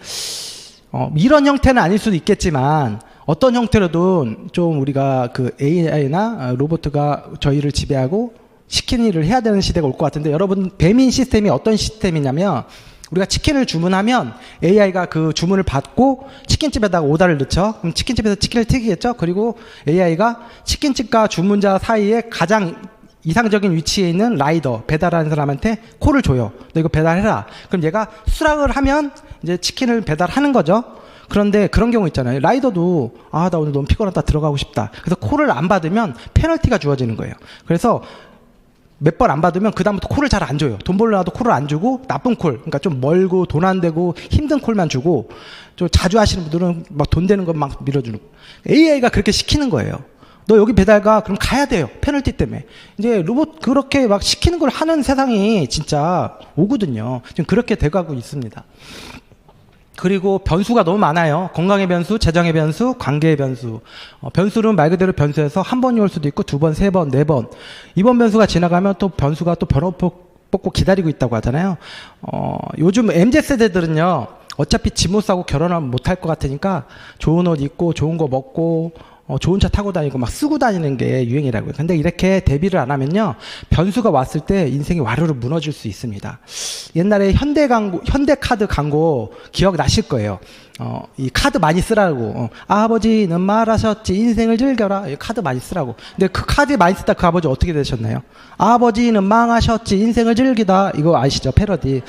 A: 이런 형태는 아닐 수도 있겠지만 어떤 형태로든 좀 우리가 그 AI나 로봇가 저희를 지배하고 시키는 일을 해야 되는 시대가 올 것 같은데 여러분 배민 시스템이 어떤 시스템이냐면 우리가 치킨을 주문하면 AI가 그 주문을 받고 치킨집에다가 오다를 넣죠. 그럼 치킨집에서 치킨을 튀기겠죠. 그리고 AI가 치킨집과 주문자 사이에 가장 이상적인 위치에 있는 라이더 배달하는 사람한테 콜을 줘요. 너 이거 배달해라. 그럼 얘가 수락을 하면 이제 치킨을 배달하는 거죠. 그런데 그런 경우 있잖아요. 라이더도 나 오늘 너무 피곤하다 들어가고 싶다. 그래서 콜을 안 받으면 페널티가 주어지는 거예요. 그래서 몇 번 안 받으면 그다음부터 콜을 잘 안 줘요. 돈 벌려도 콜을 안 주고 나쁜 콜, 그러니까 좀 멀고 돈 안 되고 힘든 콜만 주고 좀 자주 하시는 분들은 막 돈 되는 것 막 밀어주는 AI가 그렇게 시키는 거예요. 너 여기 배달 가 그럼 가야 돼요. 페널티 때문에. 이제 로봇 그렇게 막 시키는 걸 하는 세상이 진짜 오거든요. 지금 그렇게 돼가고 있습니다. 그리고 변수가 너무 많아요. 건강의 변수, 재정의 변수, 관계의 변수. 변수는 말 그대로 변수에서 한 번이 올 수도 있고 두 번, 세 번, 네 번. 이번 변수가 지나가면 또 변수가 또 변호 뽑고 기다리고 있다고 하잖아요. 요즘 MZ세대들은요. 어차피 집 못 사고 결혼하면 못 할 것 같으니까 좋은 옷 입고 좋은 거 먹고 좋은 차 타고 다니고 막 쓰고 다니는 게 유행이라고요. 근데 이렇게 대비를 안 하면요. 변수가 왔을 때 인생이 와르르 무너질 수 있습니다. 옛날에 현대카드 광고 기억나실 거예요. 이 카드 많이 쓰라고. 아버지는 말하셨지 인생을 즐겨라. 이 카드 많이 쓰라고. 근데 그 카드 많이 쓰다 그 아버지 어떻게 되셨나요? 아버지는 망하셨지 인생을 즐기다. 이거 아시죠? 패러디.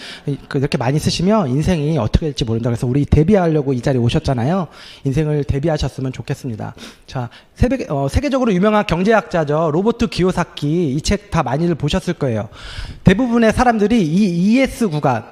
A: 이렇게 많이 쓰시면 인생이 어떻게 될지 모른다. 그래서 우리 대비하려고 이 자리에 오셨잖아요. 인생을 대비하셨으면 좋겠습니다. 자, 세계적으로 유명한 경제학자죠. 로버트 기요사키. 이 책 다 많이들 보셨을 거예요. 대부분의 사람들이 이 ES 구간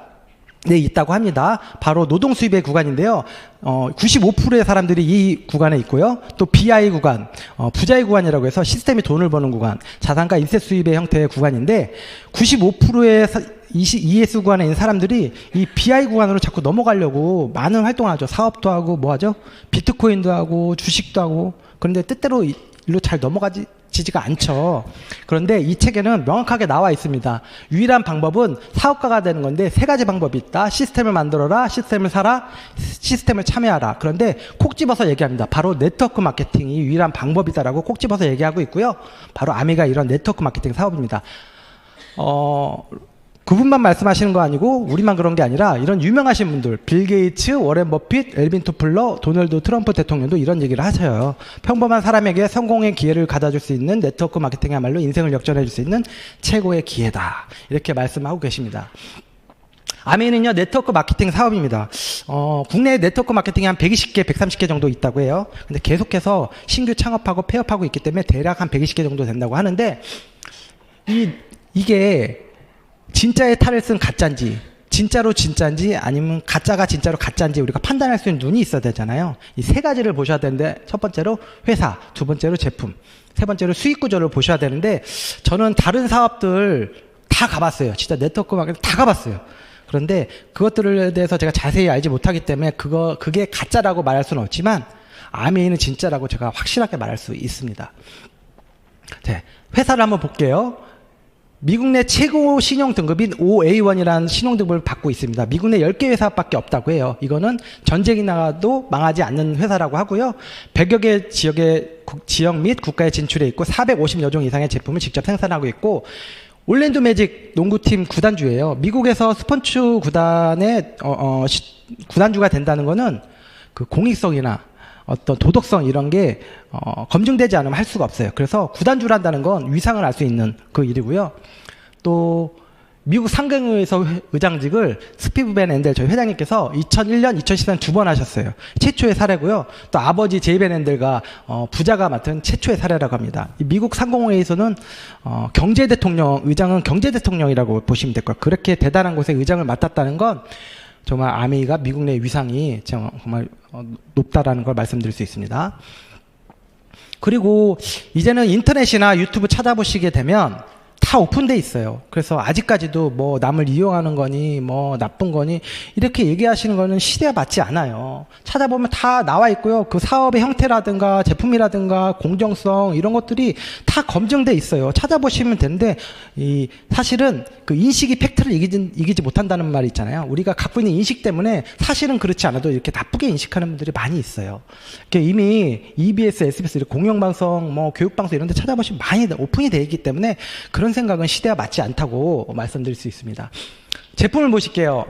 A: 네, 있다고 합니다. 바로 노동 수입의 구간인데요. 95%의 사람들이 이 구간에 있고요. 또 BI 구간, 부자의 구간이라고 해서 시스템이 돈을 버는 구간, 자산가 인세 수입의 형태의 구간인데 95%의 ES 구간에 있는 사람들이 이 BI 구간으로 자꾸 넘어가려고 많은 활동을 하죠. 사업도 하고 뭐 하죠? 비트코인도 하고 주식도 하고. 그런데 뜻대로 일로 잘 넘어가지지가 않죠. 그런데 이 책에는 명확하게 나와 있습니다. 유일한 방법은 사업가가 되는 건데 세 가지 방법이 있다. 시스템을 만들어라, 시스템을 사라, 시스템을 참여하라. 그런데 콕 집어서 얘기합니다. 바로 네트워크 마케팅이 유일한 방법이다라고 콕 집어서 얘기하고 있고요. 바로 아미가 이런 네트워크 마케팅 사업입니다. 그분만 말씀하시는 거 아니고 우리만 그런 게 아니라 이런 유명하신 분들, 빌 게이츠, 워렌 버핏, 엘빈 토플러, 도널드 트럼프 대통령도 이런 얘기를 하셔요. 평범한 사람에게 성공의 기회를 가져줄 수 있는 네트워크 마케팅이야말로 인생을 역전해 줄 수 있는 최고의 기회다. 이렇게 말씀하고 계십니다. 아미는요, 네트워크 마케팅 사업입니다. 국내 네트워크 마케팅이 한 120개, 130개 정도 있다고 해요. 근데 계속해서 신규 창업하고 폐업하고 있기 때문에 대략 한 120개 정도 된다고 하는데 이게 진짜의 탈을 쓴 가짜인지 진짜로 진짜인지 아니면 가짜가 진짜로 가짜인지 우리가 판단할 수 있는 눈이 있어야 되잖아요. 이 세 가지를 보셔야 되는데 첫 번째로 회사, 두 번째로 제품, 세 번째로 수익 구조를 보셔야 되는데 저는 다른 사업들 다 가봤어요. 진짜 네트워크 마케팅 다 가봤어요. 그런데 그것들에 대해서 제가 자세히 알지 못하기 때문에 그게 가짜라고 말할 수는 없지만 아미는 진짜라고 제가 확실하게 말할 수 있습니다. 네, 회사를 한번 볼게요. 미국 내 최고 신용 등급인 OA1이라는 신용 등급을 받고 있습니다. 미국 내 10개 회사밖에 없다고 해요. 이거는 전쟁이 나가도 망하지 않는 회사라고 하고요. 100여 개 지역 및 국가에 진출해 있고 450여 종 이상의 제품을 직접 생산하고 있고 올랜도 매직 농구팀 구단주예요. 미국에서 스포츠 구단의 구단주가 된다는 거는 그 공익성이나 어떤 도덕성 이런 게 검증되지 않으면 할 수가 없어요. 그래서 구단주란다는 건 위상을 알 수 있는 그 일이고요. 또 미국 상경의회에서 의장직을 스티브 벤 앤델 저희 회장님께서 2001년, 2014년 두 번 하셨어요. 최초의 사례고요. 또 아버지 제이 벤 앤델가 부자가 맡은 최초의 사례라고 합니다. 이 미국 상공회의에서는 경제대통령, 의장은 경제대통령이라고 보시면 될 거예요. 그렇게 대단한 곳에 의장을 맡았다는 건 정말 아미가 미국 내 위상이 정말 높다라는 걸 말씀드릴 수 있습니다. 그리고 이제는 인터넷이나 유튜브 찾아보시게 되면 다 오픈돼 있어요. 그래서 아직까지도 뭐 남을 이용하는 거니 뭐 나쁜 거니 이렇게 얘기하시는 거는 시대에 맞지 않아요. 찾아보면 다 나와 있고요. 그 사업의 형태라든가 제품이라든가 공정성 이런 것들이 다 검증돼 있어요. 찾아보시면 되는데 사실은 그 인식이 팩트를 이기지 못한다는 말이 있잖아요. 우리가 갖고 있는 인식 때문에 사실은 그렇지 않아도 이렇게 나쁘게 인식하는 분들이 많이 있어요. 이미 EBS, SBS 이런 공영방송, 뭐 교육방송 이런 데 찾아보시면 많이 오픈이 되어 있기 때문에 그런 생각은 시대와 맞지 않다고 말씀드릴 수 있습니다. 제품을 보실게요.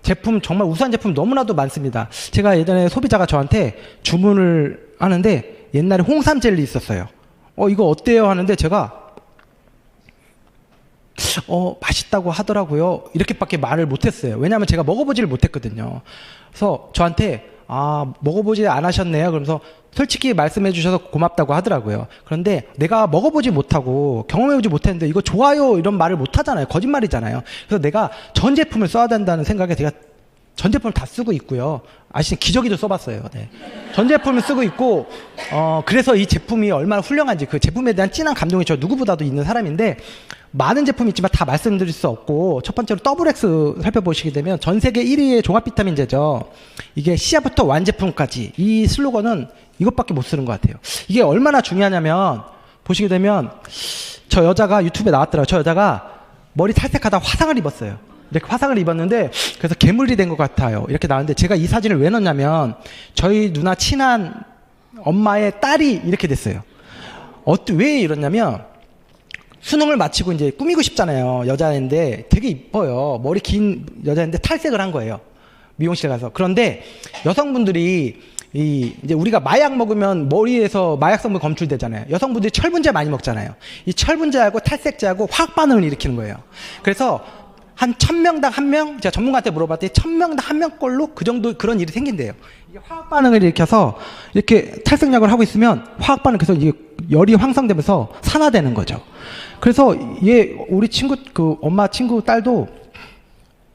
A: 제품 정말 우수한 제품 너무나도 많습니다. 제가 예전에 소비자가 저한테 주문을 하는데 옛날에 홍삼 젤리 있었어요. 이거 어때요? 하는데 제가 맛있다고 하더라고요. 이렇게밖에 말을 못했어요. 왜냐하면 제가 먹어보지를 못했거든요. 그래서 저한테 먹어보지 않으셨네요. 그러면서 솔직히 말씀해 주셔서 고맙다고 하더라고요. 그런데 내가 먹어보지 못하고 경험해보지 못했는데 이거 좋아요 이런 말을 못하잖아요. 거짓말이잖아요. 그래서 내가 전 제품을 써야 된다는 생각에 제가 전 제품을 다 쓰고 있고요. 아시는 기저귀도 써봤어요. 네. 전 제품을 쓰고 있고 그래서 이 제품이 얼마나 훌륭한지 그 제품에 대한 진한 감동이 저 누구보다도 있는 사람인데 많은 제품이 있지만 다 말씀드릴 수 없고 첫 번째로 더블X 살펴보시게 되면 전 세계 1위의 종합 비타민제죠. 이게 시작부터 완제품까지 이 슬로건은 이것밖에 못 쓰는 것 같아요. 이게 얼마나 중요하냐면 보시게 되면 저 여자가 유튜브에 나왔더라고요. 저 여자가 머리 탈색하다 화상을 입었어요. 이렇게 화상을 입었는데 그래서 괴물이 된 것 같아요. 이렇게 나왔는데 제가 이 사진을 왜 넣었냐면 저희 누나 친한 엄마의 딸이 이렇게 됐어요. 왜 이러냐면 수능을 마치고 이제 꾸미고 싶잖아요. 여자인데 되게 이뻐요. 머리 긴 여자인데 탈색을 한 거예요. 미용실 가서. 그런데 여성분들이 이제 우리가 마약 먹으면 머리에서 마약 성분 검출되잖아요. 여성분들이 철분제 많이 먹잖아요. 이 철분제하고 탈색제하고 화학 반응을 일으키는 거예요. 그래서 한 1000명당 1명, 제가 전문가한테 물어봤더니 1000명당 1명꼴로 그 정도 그런 일이 생긴대요. 이게 화학 반응을 일으켜서 이렇게 탈색약을 하고 있으면 화학 반응해서 이게 열이 황성되면서 산화되는 거죠. 그래서 우리 친구 그 엄마 친구 딸도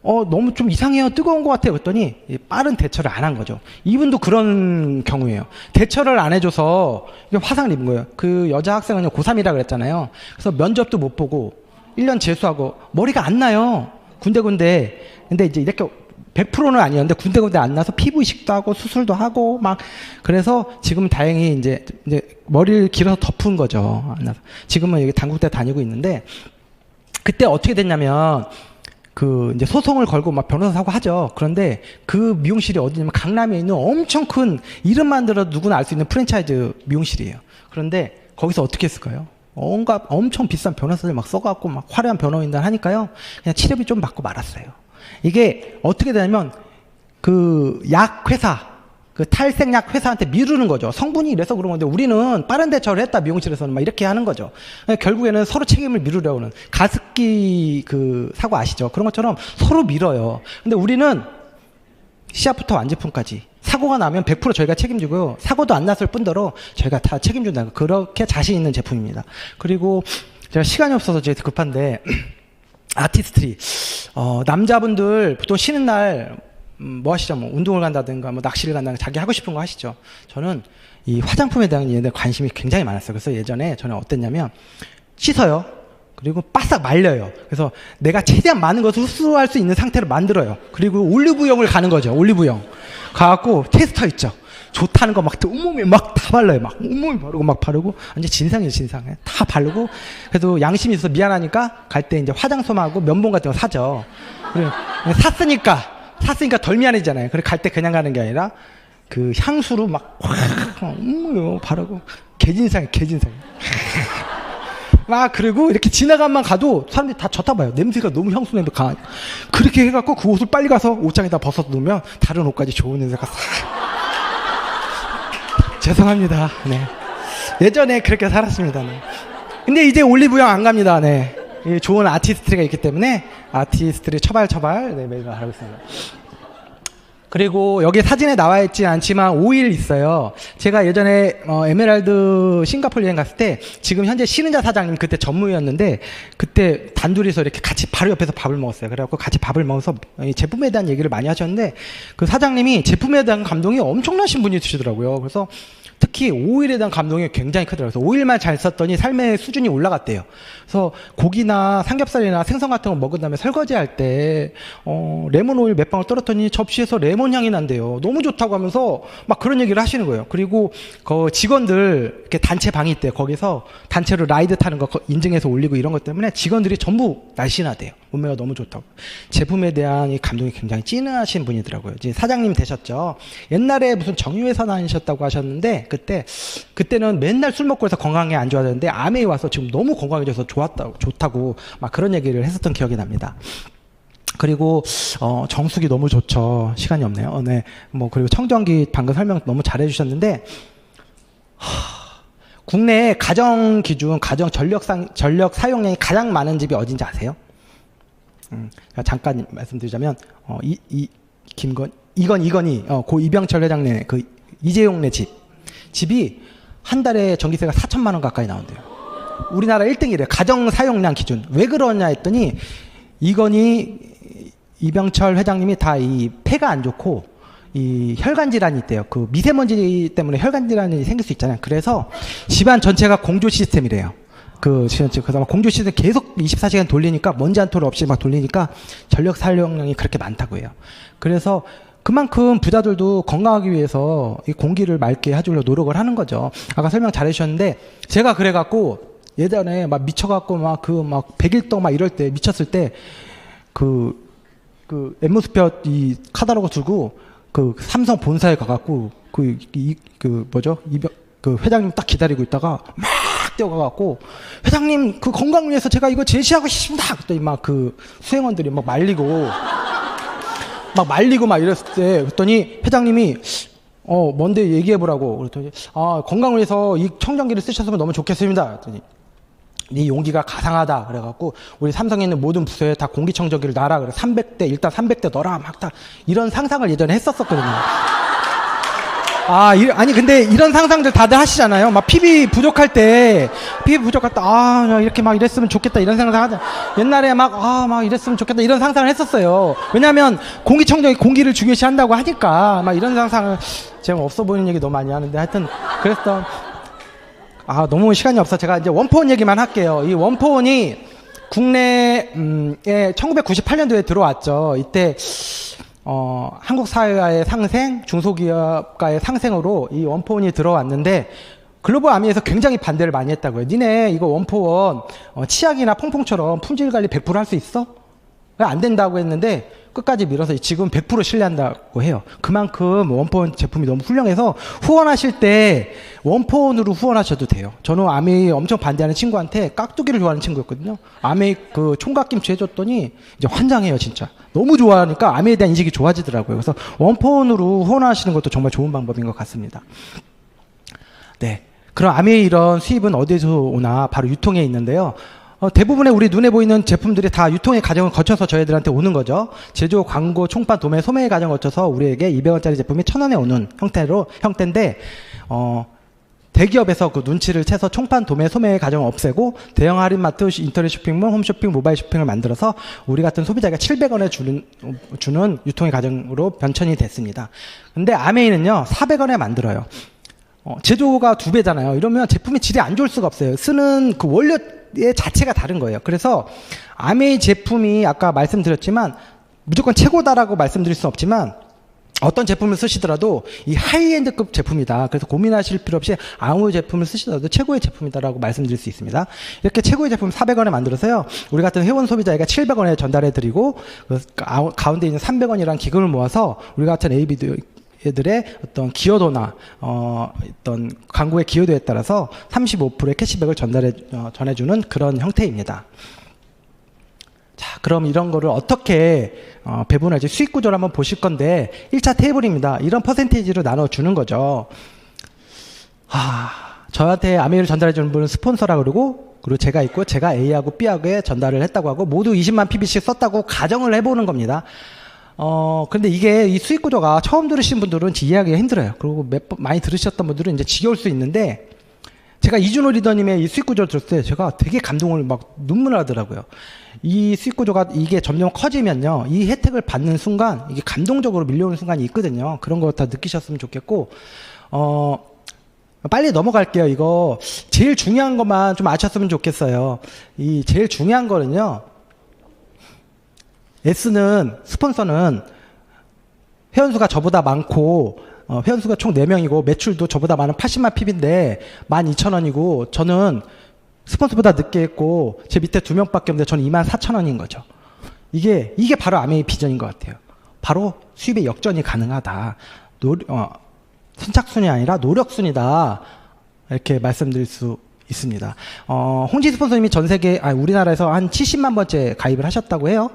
A: 너무 좀 이상해요. 뜨거운 것 같아요. 그랬더니 빠른 대처를 안 한 거죠. 이분도 그런 경우예요. 대처를 안 해줘서 이게 화상을 입은 거예요. 그 여자 학생은 고3이라 그랬잖아요. 그래서 면접도 못 보고 1년 재수하고 머리가 안 나요. 군데군데. 근데 이제 이렇게 100%는 아니었는데 군데군데 안 나서 피부 이식도 하고 수술도 하고 막 그래서 지금 다행히 이제 머리를 길어서 덮은 거죠. 안 나서. 지금은 여기 단국대 다니고 있는데 그때 어떻게 됐냐면 그 이제 소송을 걸고 막 변호사 사고 하죠. 그런데 그 미용실이 어디냐면 강남에 있는 엄청 큰 이름만 들어도 누구나 알 수 있는 프랜차이즈 미용실이에요. 그런데 거기서 어떻게 했을까요? 온갖 엄청 비싼 변호사들 막 써갖고 막 화려한 변호인단 하니까요. 그냥 치료비 좀 받고 말았어요. 이게 어떻게 되냐면 그 약 회사, 그 탈색약 회사한테 미루는 거죠. 성분이 이래서 그런 건데 우리는 빠른 대처를 했다 미용실에서는 막 이렇게 하는 거죠. 결국에는 서로 책임을 미루려고는 가습기 그 사고 아시죠? 그런 것처럼 서로 밀어요. 근데 우리는 시작부터 완제품까지 사고가 나면 100% 저희가 책임지고요. 사고도 안 났을 뿐더러 저희가 다 책임준다는 그렇게 자신 있는 제품입니다. 그리고 제가 시간이 없어서 제가 급한데 아티스트리 남자분들 보통 쉬는 날 뭐 하시죠? 뭐 운동을 간다든가 뭐 낚시를 간다든가 자기 하고 싶은 거 하시죠. 저는 이 화장품에 대한 얘네들 관심이 굉장히 많았어요. 그래서 예전에 저는 어땠냐면 씻어요. 그리고 바싹 말려요. 그래서 내가 최대한 많은 것을 흡수할 수 있는 상태로 만들어요. 그리고 올리브영을 가는 거죠. 올리브영 가갖고 테스터 있죠. 좋다는 거 막 온몸에 막 다 발라요. 막 온몸에 바르고 막 바르고 완전 진상이에요. 진상에 다 바르고 그래도 양심이 있어서 미안하니까 갈 때 이제 화장솜하고 면봉 같은 거 사죠. 그래 샀으니까 덜 미안해지잖아요. 그래 갈 때 그냥 가는 게 아니라 그 향수로 막 바르고 개진상 막 그리고 이렇게 지나가만 가도 사람들이 다 좋다 봐요. 냄새가 너무 향수 냄새 강하니까 그렇게 해갖고 그 옷을 빨리 가서 옷장에다 벗어 놓으면 다른 옷까지 좋은 냄새가 싹. 죄송합니다. 네. 예전에 그렇게 살았습니다. 네. 근데 이제 올리브영 안 갑니다. 네. 좋은 아티스트가 있기 때문에 아티스트를 처발 네, 매일 하고 있습니다. 그리고 여기 사진에 나와 있지 않지만 오일 있어요. 제가 예전에 에메랄드 싱가포르 여행 갔을 때 지금 현재 신은자 사장님 그때 전무였는데 그때 단둘이서 이렇게 같이 바로 옆에서 밥을 먹었어요. 그래갖고 같이 밥을 먹어서 이 제품에 대한 얘기를 많이 하셨는데 그 사장님이 제품에 대한 감동이 엄청나신 분이시더라고요. 그래서 특히 오일에 대한 감동이 굉장히 크더라고요. 그래서 오일만 잘 썼더니 삶의 수준이 올라갔대요. 그래서 고기나 삼겹살이나 생선 같은 거 먹은 다음에 설거지할 때 레몬 오일 몇 방울 떨었더니 접시에서 레몬 향이 난대요. 너무 좋다고 하면서 막 그런 얘기를 하시는 거예요. 그리고 그 직원들 이렇게 단체 방이 있대요. 거기서 단체로 라이드 타는 거 인증해서 올리고 이런 것 때문에 직원들이 전부 날씬하대요. 몸매가 너무 좋다고. 제품에 대한 이 감동이 굉장히 찐하신 분이더라고요. 이제 사장님 되셨죠. 옛날에 무슨 정유회사 다니셨다고 하셨는데 그때는 맨날 술 먹고 해서 건강이 안 좋아졌는데 암에 와서 지금 너무 건강해져서 좋다고 막 그런 얘기를 했었던 기억이 납니다. 그리고 정수기 너무 좋죠. 시간이 없네요. 네. 뭐 그리고 청정기 방금 설명 너무 잘해 주셨는데 국내 가정 기준 가정 전력 사용량이 가장 많은 집이 어딘지 아세요? 잠깐 말씀드리자면 이건희 고 이병철 회장네 그 이재용네 집이 한 달에 전기세가 4천만 원 가까이 나온대요. 우리나라 1등이래요. 가정 사용량 기준. 왜 그러냐 했더니 이병철 회장님이 다 이 폐가 안 좋고 이 혈관 질환이 있대요. 그 미세먼지 때문에 혈관 질환이 생길 수 있잖아요. 그래서 집안 전체가 공조 시스템이래요. 그다음 공조 시스템 계속 24시간 돌리니까 먼지 한 톨 없이 막 돌리니까 전력 사용량이 그렇게 많다고 해요. 그래서 그만큼 부자들도 건강하기 위해서 이 공기를 맑게 해주려고 노력을 하는 거죠. 아까 설명 잘 해주셨는데 제가 그래갖고 예전에 막 미쳐갖고 막 100일동 막 이럴 때 미쳤을 때 그 앰모스피어 이 카달로그 들고 그 삼성 본사에 가갖고 그 회장님 딱 기다리고 있다가 막 뛰어가갖고 회장님 그 건강 위해서 제가 이거 제시하고 싶습니다. 그랬더니 막 그 수행원들이 막 말리고 막 이랬을 때 그랬더니 회장님이 뭔데 얘기해보라고 그랬더니 건강을 위해서 이 청정기를 쓰셨으면 너무 좋겠습니다. 그랬더니 네 용기가 가상하다 그래갖고 우리 삼성에 있는 모든 부서에 다 공기청정기를 놔라 그래 300대 일단 300대 넣어라 막 다 이런 상상을 예전에 했었거든요. 아니 근데 이런 상상들 다들 하시잖아요. 막 피비 부족할 때 나 이렇게 막 이랬으면 좋겠다 이런 상상 하자. 옛날에 막 이랬으면 좋겠다 이런 상상을 했었어요. 왜냐하면 공기청정이 공기를 중요시한다고 하니까 막 이런 상상을 제가 없어 보이는 얘기 너무 많이 하는데 하여튼 그랬던. 너무 시간이 없어. 제가 이제 원포원 얘기만 할게요. 이 원포원이 국내에 1998년도에 들어왔죠. 이때 한국 사회의 상생, 중소기업가의 상생으로 이 원포원이 들어왔는데 글로벌 아미에서 굉장히 반대를 많이 했다고요. 니네 이거 원포원 치약이나 퐁퐁처럼 품질 관리 100% 할 수 있어? 안 된다고 했는데 끝까지 밀어서 지금 100% 신뢰한다고 해요. 그만큼 원포원 제품이 너무 훌륭해서 후원하실 때 원포원으로 후원하셔도 돼요. 저는 아메이 엄청 반대하는 친구한테 깍두기를 좋아하는 친구였거든요. 아메이 그 총각김치 해줬더니 이제 환장해요, 진짜. 너무 좋아하니까 아메이에 대한 인식이 좋아지더라고요. 그래서 원포원으로 후원하시는 것도 정말 좋은 방법인 것 같습니다. 네. 그럼 아메이 이런 수입은 어디서 오나 바로 유통에 있는데요. 대부분의 우리 눈에 보이는 제품들이 다 유통의 과정을 거쳐서 저희들한테 오는 거죠. 제조, 광고, 총판, 도매, 소매의 과정을 거쳐서 우리에게 200원짜리 제품이 1000원에 오는 형태인데 대기업에서 그 눈치를 채서 총판, 도매, 소매의 과정을 없애고 대형 할인마트, 인터넷 쇼핑몰, 홈쇼핑, 모바일 쇼핑을 만들어서 우리 같은 소비자가 700원에 주는 유통의 과정으로 변천이 됐습니다. 근데 아메이는요 400원에 만들어요. 제조가 2배잖아요. 이러면 제품의 질이 안 좋을 수가 없어요. 쓰는 그 원료의 자체가 다른 거예요. 그래서 아메이 제품이 아까 말씀드렸지만 무조건 최고다라고 말씀드릴 수는 없지만 어떤 제품을 쓰시더라도 이 하이엔드급 제품이다. 그래서 고민하실 필요 없이 아무 제품을 쓰시더라도 최고의 제품이다라고 말씀드릴 수 있습니다. 이렇게 최고의 제품 400원에 만들어서요. 우리 같은 회원 소비자에게 700원에 전달해드리고 가운데 있는 300원이라는 기금을 모아서 우리 같은 애들의 어떤 기여도나 어떤 광고의 기여도에 따라서 35%의 캐시백을 전해주는 그런 형태입니다. 자, 그럼 이런 거를 어떻게 배분할지 수익 구조를 한번 보실 건데 1차 테이블입니다. 이런 퍼센테이지로 나눠주는 거죠. 저한테 아메이를 전달해주는 분은 스폰서라 그러고 제가 있고 제가 A하고 B하고 전달을 했다고 하고 모두 20만 PB씩 썼다고 가정을 해보는 겁니다. 근데 이게 이 수익 구조가 처음 들으신 분들은 이해하기가 힘들어요. 그리고 많이 들으셨던 분들은 이제 지겨울 수 있는데 제가 이준호 리더님의 이 수익 구조를 들었을 때 제가 되게 감동을 막 눈물 나더라고요. 이 수익 구조가 이게 점점 커지면요. 이 혜택을 받는 순간 이게 감동적으로 밀려오는 순간이 있거든요. 그런 거 다 느끼셨으면 좋겠고, 빨리 넘어갈게요. 이거 제일 중요한 것만 좀 아셨으면 좋겠어요. 이 제일 중요한 거는요. 스폰서는 회원수가 저보다 많고 회원수가 총 4명이고 매출도 저보다 많은 80만 PB인데 12,000원이고 저는 스폰서보다 늦게 했고 제 밑에 2명밖에 없는데 저는 24,000원인 거죠. 이게 바로 아메이 비전인 것 같아요. 바로 수입의 역전이 가능하다. 선착순이 아니라 노력순이다. 이렇게 말씀드릴 수 있습니다. 홍지 스폰서님이 우리나라에서 한 70만 번째 가입을 하셨다고 해요.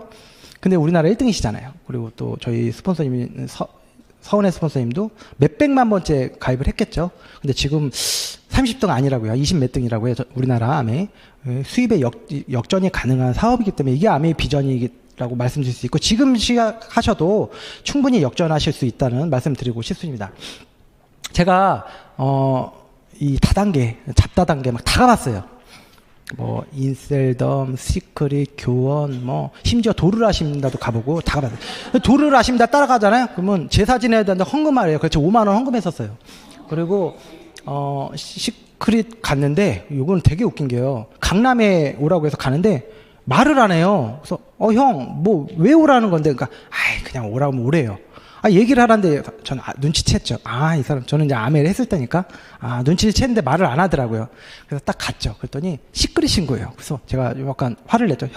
A: 근데 우리나라 1등이시잖아요. 그리고 또 저희 스폰서님이 서은의 스폰서님도 몇백만 번째 가입을 했겠죠. 근데 지금 30등 아니라고요. 20 몇 등이라고 해요. 우리나라 아메. 수입의 역전이 가능한 사업이기 때문에 이게 아메의 비전이라고 말씀드릴 수 있고 지금 시작하셔도 충분히 역전하실 수 있다는 말씀 드리고 싶습니다. 제가 이 다단계, 잡다단계 막 다 가봤어요. 뭐 인셀덤, 시크릿, 교원, 뭐 심지어 도를 아십니다도 가보고 다 가봤어요. 도를 아십니다 따라가잖아요. 그러면 제사 지내야 되는데 헌금하래요. 그래서 5만 원 헌금했었어요. 그리고 시크릿 갔는데 이건 되게 웃긴 게요. 강남에 오라고 해서 가는데 말을 안 해요. 그래서 형 뭐 왜 오라는 건데 그러니까 그냥 오라고 하면 오래요. 얘기를 하라는데 저는 눈치챘죠. 이 사람 저는 이제 아메를 했을 때니까 눈치챘는데 말을 안 하더라고요. 그래서 딱 갔죠. 그랬더니 시끄러신 거예요. 그래서 제가 약간 화를 냈죠.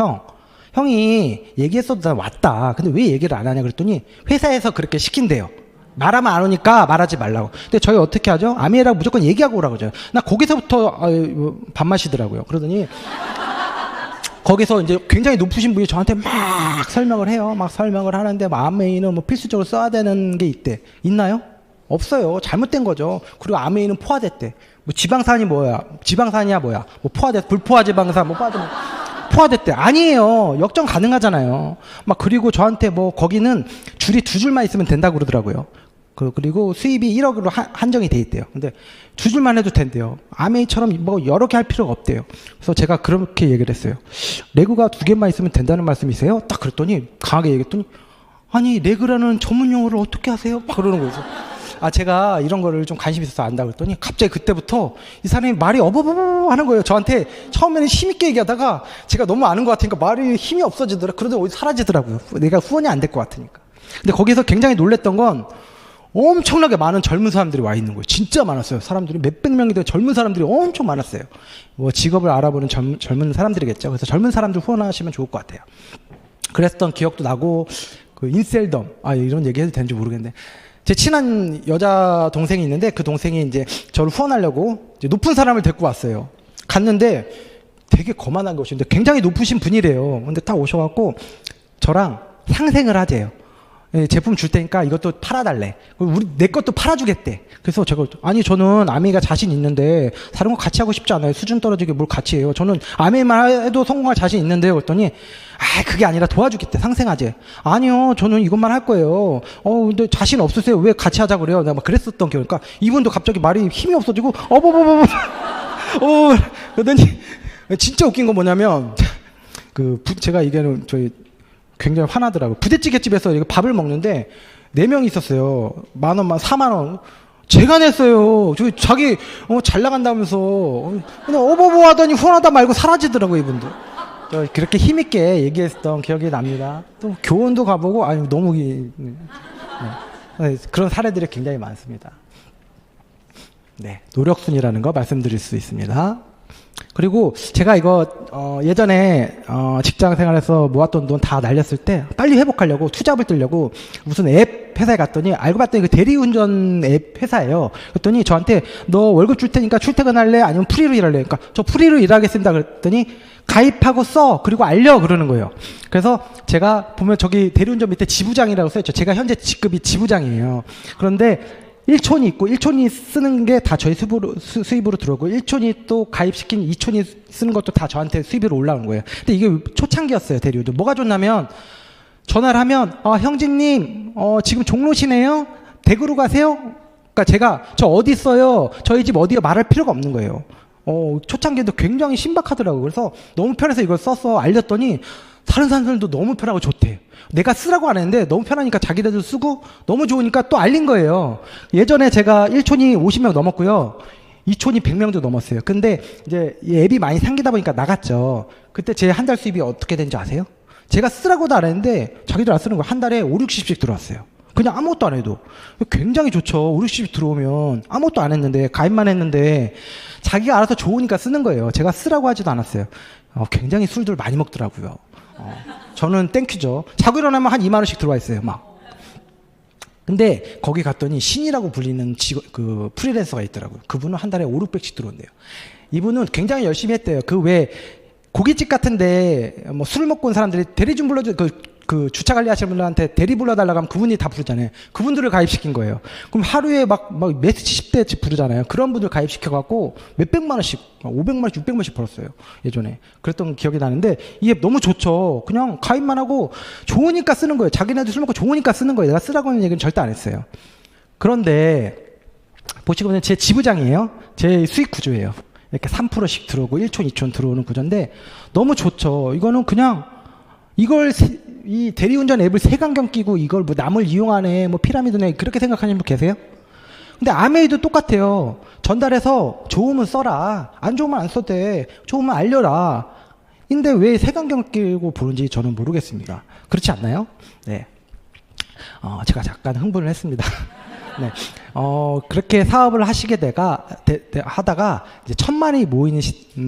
A: 형이 얘기했어도 나 왔다. 근데 왜 얘기를 안 하냐 그랬더니 회사에서 그렇게 시킨대요. 말하면 안 오니까 말하지 말라고. 근데 저희 어떻게 하죠? 아메라고 무조건 얘기하고 오라고 그러죠. 나 거기서부터 밥 마시더라고요. 그러더니 거기서 이제 굉장히 높으신 분이 저한테 막 설명을 해요. 막 설명을 하는데 아메이는 뭐 필수적으로 써야 되는 게 있대. 있나요? 없어요. 잘못된 거죠. 그리고 아메이는 포화됐대. 뭐 지방산이 뭐야? 지방산이야 뭐야? 뭐 불포화 지방산 뭐 포화됐대. 아니에요. 역전 가능하잖아요. 막 그리고 저한테 뭐 거기는 줄이 2줄만 있으면 된다고 그러더라고요. 그리고 수입이 1억으로 한정이 돼 있대요. 근데 2줄만 해도 된대요. 아메이처럼 뭐 여러 개 할 필요가 없대요. 그래서 제가 그렇게 얘기를 했어요. 레그가 2개만 있으면 된다는 말씀이세요? 딱 그랬더니 강하게 얘기했더니 아니 레그라는 전문 용어를 어떻게 하세요? 막 그러는 거예요. 제가 이런 거를 좀 관심 있어서 안다고 그랬더니 갑자기 그때부터 이 사람이 말이 어버버버 하는 거예요. 저한테 처음에는 힘있게 얘기하다가 제가 너무 아는 것 같으니까 말이 힘이 없어지더라. 그러더니 어디 사라지더라고요. 내가 후원이 안 될 것 같으니까. 근데 거기서 굉장히 놀랬던 건 엄청나게 많은 젊은 사람들이 와 있는 거예요. 진짜 많았어요. 사람들이 몇백 명이 되는 젊은 사람들이 엄청 많았어요. 뭐 직업을 알아보는 젊은 사람들이겠죠. 그래서 젊은 사람들 후원하시면 좋을 것 같아요. 그랬던 기억도 나고 그 인셀덤 이런 얘기 해도 되는지 모르겠는데 제 친한 여자 동생이 있는데 그 동생이 이제 저를 후원하려고 이제 높은 사람을 데리고 왔어요. 갔는데 되게 거만한 것인데 굉장히 높으신 분이래요. 근데 딱 오셔갖고 저랑 상생을 하재요. 제품 줄 테니까 이것도 팔아달래. 내 것도 팔아주겠대. 그래서 제가 아니 저는 아메이가 자신 있는데 다른 거 같이 하고 싶지 않아요. 수준 떨어지게 뭘 같이 해요. 저는 아메이만 해도 성공할 자신 있는데요. 그랬더니 그게 아니라 도와주겠대. 상생하재. 아니요 저는 이것만 할 거예요. 근데 자신 없으세요. 왜 같이 하자 그래요. 내가 막 그랬었던 기억이니까 이분도 갑자기 말이 힘이 없어지고 그러더니 진짜 웃긴 건 뭐냐면 제가 얘기하는 저희 굉장히 화나더라고요. 부대찌개집에서 밥을 먹는데 4명이 있었어요. 10,000원만 40,000원. 제가 냈어요. 자기 잘 나간다면서 그냥 어버버 하더니 후원하다 말고 사라지더라고요. 이분도. 그렇게 힘있게 얘기했던 기억이 납니다. 또 교원도 가보고 너무 그런 사례들이 굉장히 많습니다. 네, 노력순이라는 거 말씀드릴 수 있습니다. 그리고 제가 이거 예전에 직장 생활에서 모았던 돈 다 날렸을 때 빨리 회복하려고 투잡을 뜨려고 무슨 앱 회사에 갔더니 알고 봤더니 그 대리운전 앱 회사예요. 그랬더니 저한테 너 월급 줄 테니까 출퇴근할래? 아니면 프리로 일할래? 그러니까 저 프리로 일하겠습니다. 그랬더니 가입하고 써 그리고 알려 그러는 거예요. 그래서 제가 보면 저기 대리운전 밑에 지부장이라고 써있죠. 제가 현재 직급이 지부장이에요. 그런데 1촌이 있고 1촌이 쓰는 게 다 저희 수입으로 들어오고 1촌이 또 가입시킨 2촌이 쓰는 것도 다 저한테 수입으로 올라오는 거예요. 근데 이게 초창기였어요. 대리운전. 뭐가 좋냐면 전화를 하면 형진님 지금 종로시네요. 댁으로 가세요. 그러니까 제가 저 어디 있어요. 저희 집 어디요 말할 필요가 없는 거예요. 초창기에도 굉장히 신박하더라고요. 그래서 너무 편해서 이걸 써서 알렸더니 다른 사람들도 너무 편하고 좋대. 내가 쓰라고 안 했는데 너무 편하니까 자기들도 쓰고 너무 좋으니까 또 알린 거예요. 예전에 제가 1촌이 50명 넘었고요. 2촌이 100명도 넘었어요. 근데 이제 이 앱이 많이 생기다 보니까 나갔죠. 그때 제 한 달 수입이 어떻게 된지 아세요? 제가 쓰라고도 안 했는데 자기들 안 쓰는 거 한 달에 5, 60씩 들어왔어요. 그냥 아무것도 안 해도. 굉장히 좋죠. 5, 60씩 들어오면 아무것도 안 했는데 가입만 했는데 자기가 알아서 좋으니까 쓰는 거예요. 제가 쓰라고 하지도 않았어요. 굉장히 술들 많이 먹더라고요. 저는 땡큐죠. 자고 일어나면 한 2만 원씩 들어와 있어요. 막. 근데 거기 갔더니 신이라고 불리는 그 프리랜서가 있더라고요. 그분은 한 달에 5, 600씩 들어온대요. 이분은 굉장히 열심히 했대요. 그 왜 고깃집 같은데 뭐 술 먹고 온 사람들이 대리 좀 불러줘. 그 주차 관리하시는 분들한테 대리 불러달라고 하면 그분이 다 부르잖아요. 그분들을 가입시킨 거예요. 그럼 하루에 막 몇십 대씩 부르잖아요. 그런 분들 가입시켜갖고 몇백만 원씩, 500만 원씩, 600만 원씩 벌었어요. 예전에. 그랬던 기억이 나는데 이 앱 너무 좋죠. 그냥 가입만 하고 좋으니까 쓰는 거예요. 자기네도 술 먹고 좋으니까 쓰는 거예요. 내가 쓰라고 하는 얘기는 절대 안 했어요. 그런데 보시고 보면 제 지부장이에요. 제 수익 구조예요. 이렇게 3%씩 들어오고 1촌, 2촌 들어오는 구조인데 너무 좋죠. 이거는 그냥 이 대리운전 앱을 색안경 끼고 이걸 뭐 남을 이용하네, 뭐 피라미드네, 그렇게 생각하는 분 계세요? 근데 아메이도 똑같아요. 전달해서 좋으면 써라. 안 좋으면 안 써도 돼. 좋으면 알려라. 근데 왜 색안경 끼고 보는지 저는 모르겠습니다. 그렇지 않나요? 네. 제가 잠깐 흥분을 했습니다. 네. 그렇게 사업을 하시게 하다가 이제 1,000만이 모이는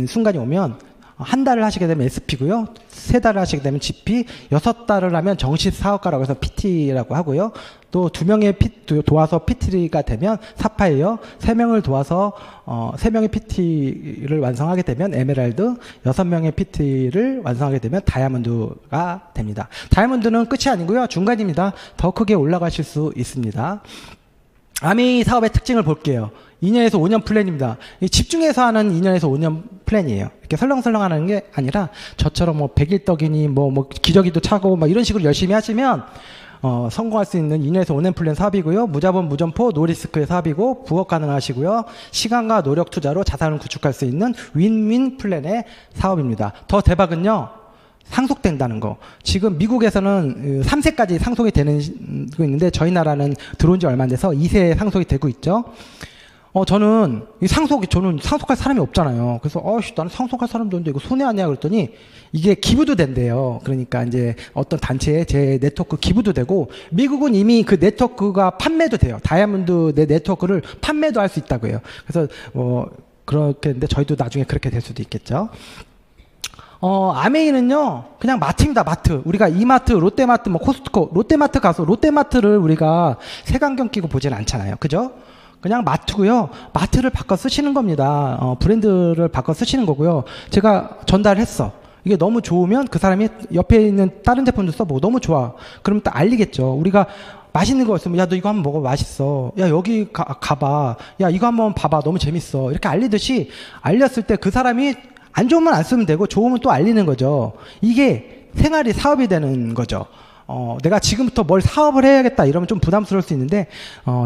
A: 순간이 오면 한 달을 하시게 되면 SP고요. 3달을 하시게 되면 GP, 6달을 하면 정식 사업가라고 해서 PT라고 하고요. 또 2명의 도와서 PT가 되면 사파이어, 3명을 도와서 3명의 PT를 완성하게 되면 에메랄드, 6명의 PT를 완성하게 되면 다이아몬드가 됩니다. 다이아몬드는 끝이 아니고요. 중간입니다. 더 크게 올라가실 수 있습니다. 아메이 사업의 특징을 볼게요. 2년에서 5년 플랜입니다. 집중해서 하는 2년에서 5년 플랜이에요. 이렇게 설렁설렁 하는 게 아니라 저처럼 뭐 100일 떡이니 뭐 기저귀도 차고 막 이런 식으로 열심히 하시면 성공할 수 있는 2년에서 5년 플랜 사업이고요. 무자본 무점포 노리스크의 사업이고 부업 가능하시고요. 시간과 노력 투자로 자산을 구축할 수 있는 윈윈 플랜의 사업입니다. 더 대박은요. 상속된다는 거. 지금 미국에서는 3세까지 상속이 되고 있는데 저희 나라는 들어온 지 얼마 안 돼서 2세에 상속이 되고 있죠. 저는 저는 상속할 사람이 없잖아요. 그래서 나는 상속할 사람도 없는데 이거 손해 아니야 그랬더니 이게 기부도 된대요. 그러니까 이제 어떤 단체에 제 네트워크 기부도 되고 미국은 이미 그 네트워크가 판매도 돼요. 다이아몬드 내 네트워크를 판매도 할 수 있다고 해요. 그래서 그렇게 했는데 저희도 나중에 그렇게 될 수도 있겠죠. 아메이는요, 그냥 마트입니다, 마트. 우리가 이마트, 롯데마트, 코스트코, 롯데마트 가서 롯데마트를 우리가 색안경 끼고 보진 않잖아요. 그죠? 그냥 마트고요. 마트를 바꿔 쓰시는 겁니다. 브랜드를 바꿔 쓰시는 거고요. 제가 전달했어. 이게 너무 좋으면 그 사람이 옆에 있는 다른 제품도 써보고 너무 좋아. 그러면 딱 알리겠죠. 우리가 맛있는 거 있으면 야, 너 이거 한번 먹어. 맛있어. 야, 여기 가봐. 야, 이거 한번 봐봐. 너무 재밌어. 이렇게 알리듯이 알렸을 때 그 사람이 안 좋으면 안 쓰면 되고 좋으면 또 알리는 거죠. 이게 생활이 사업이 되는 거죠. 내가 지금부터 뭘 사업을 해야겠다 이러면 좀 부담스러울 수 있는데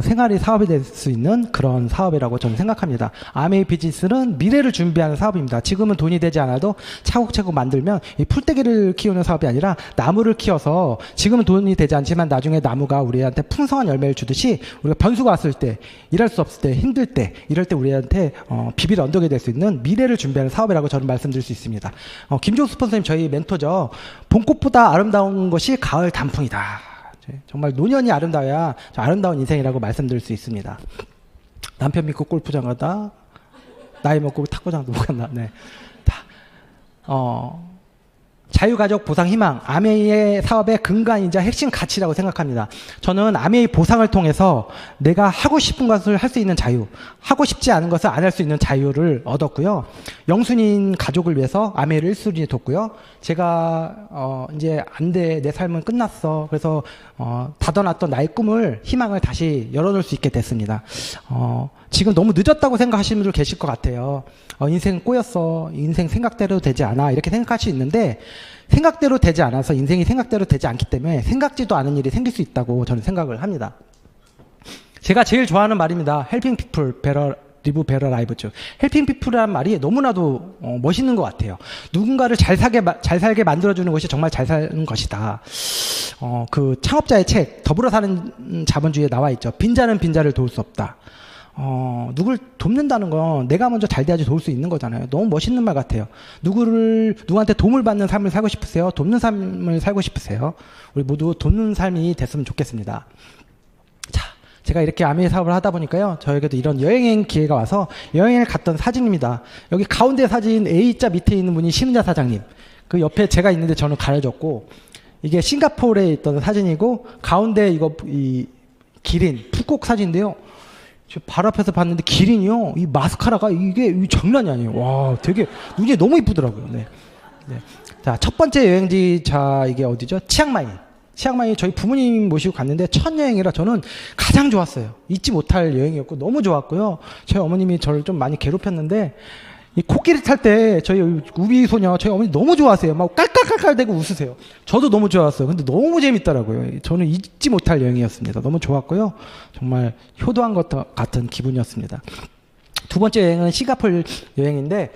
A: 생활이 사업이 될 수 있는 그런 사업이라고 저는 생각합니다. 아메이 비즈니스는 미래를 준비하는 사업입니다. 지금은 돈이 되지 않아도 차곡차곡 만들면 이 풀떼기를 키우는 사업이 아니라 나무를 키워서 지금은 돈이 되지 않지만 나중에 나무가 우리한테 풍성한 열매를 주듯이 우리가 변수가 왔을 때 일할 수 없을 때 힘들 때 이럴 때 우리한테 비빌 언덕이 될 수 있는 미래를 준비하는 사업이라고 저는 말씀드릴 수 있습니다. 김종수 스폰서님 저희 멘토죠. 봄꽃보다 아름다운 것이 가을 단풍이다. 정말 노년이 아름다워야 아름다운 인생이라고 말씀드릴 수 있습니다. 남편 믿고 골프장 가다 나이 먹고 탁구장도 못 간다. 네. 자유가족 보상 희망, 아메이의 사업의 근간이자 핵심 가치라고 생각합니다. 저는 아메이 보상을 통해서 내가 하고 싶은 것을 할 수 있는 자유, 하고 싶지 않은 것을 안 할 수 있는 자유를 얻었고요. 영순인 가족을 위해서 아메이를 1순위에 뒀고요. 제가 이제 안 돼, 내 삶은 끝났어. 그래서 닫아놨던 나의 꿈을, 희망을 다시 열어놓을 수 있게 됐습니다. 지금 너무 늦었다고 생각하시는 분들 계실 것 같아요. 인생 꼬였어. 인생 생각대로 되지 않아. 이렇게 생각할 수 있는데 생각대로 되지 않아서 인생이 생각대로 되지 않기 때문에 생각지도 않은 일이 생길 수 있다고 저는 생각을 합니다. 제가 제일 좋아하는 말입니다. Helping people better live better lives. Helping people이라는 말이 너무나도 멋있는 것 같아요. 누군가를 잘 살게 만들어주는 것이 정말 잘 사는 것이다. 그 창업자의 책 더불어 사는 자본주의에 나와 있죠. 빈자는 빈자를 도울 수 없다. 누굴 돕는다는 건 내가 먼저 잘 돼야지 도울 수 있는 거잖아요. 너무 멋있는 말 같아요. 누구한테 도움을 받는 삶을 살고 싶으세요? 돕는 삶을 살고 싶으세요? 우리 모두 돕는 삶이 됐으면 좋겠습니다. 자, 제가 이렇게 아메이 사업을 하다 보니까요. 저에게도 이런 여행 기회가 와서 여행을 갔던 사진입니다. 여기 가운데 사진 A자 밑에 있는 분이 심은자 사장님. 그 옆에 제가 있는데 저는 가려졌고 이게 싱가포르에 있던 사진이고 가운데 이 기린 푸콕 사진인데요. 바로 앞에서 봤는데 기린이요. 이 마스카라가 이게 장난이 아니에요. 와, 되게 눈이 너무 이쁘더라고요. 네. 네. 자, 첫 번째 여행지 이게 어디죠? 치앙마이. 치앙마이 저희 부모님 모시고 갔는데 첫 여행이라 저는 가장 좋았어요. 잊지 못할 여행이었고 너무 좋았고요. 저희 어머님이 저를 좀 많이 괴롭혔는데 이 코끼리 탈 때 저희 우비 소녀 저희 어머니 너무 좋아하세요. 막 깔깔깔깔 대고 웃으세요. 저도 너무 좋았어요. 근데 너무 재밌더라고요. 저는 잊지 못할 여행이었습니다. 너무 좋았고요. 정말 효도한 것 같은 기분이었습니다. 두 번째 여행은 싱가포르 여행인데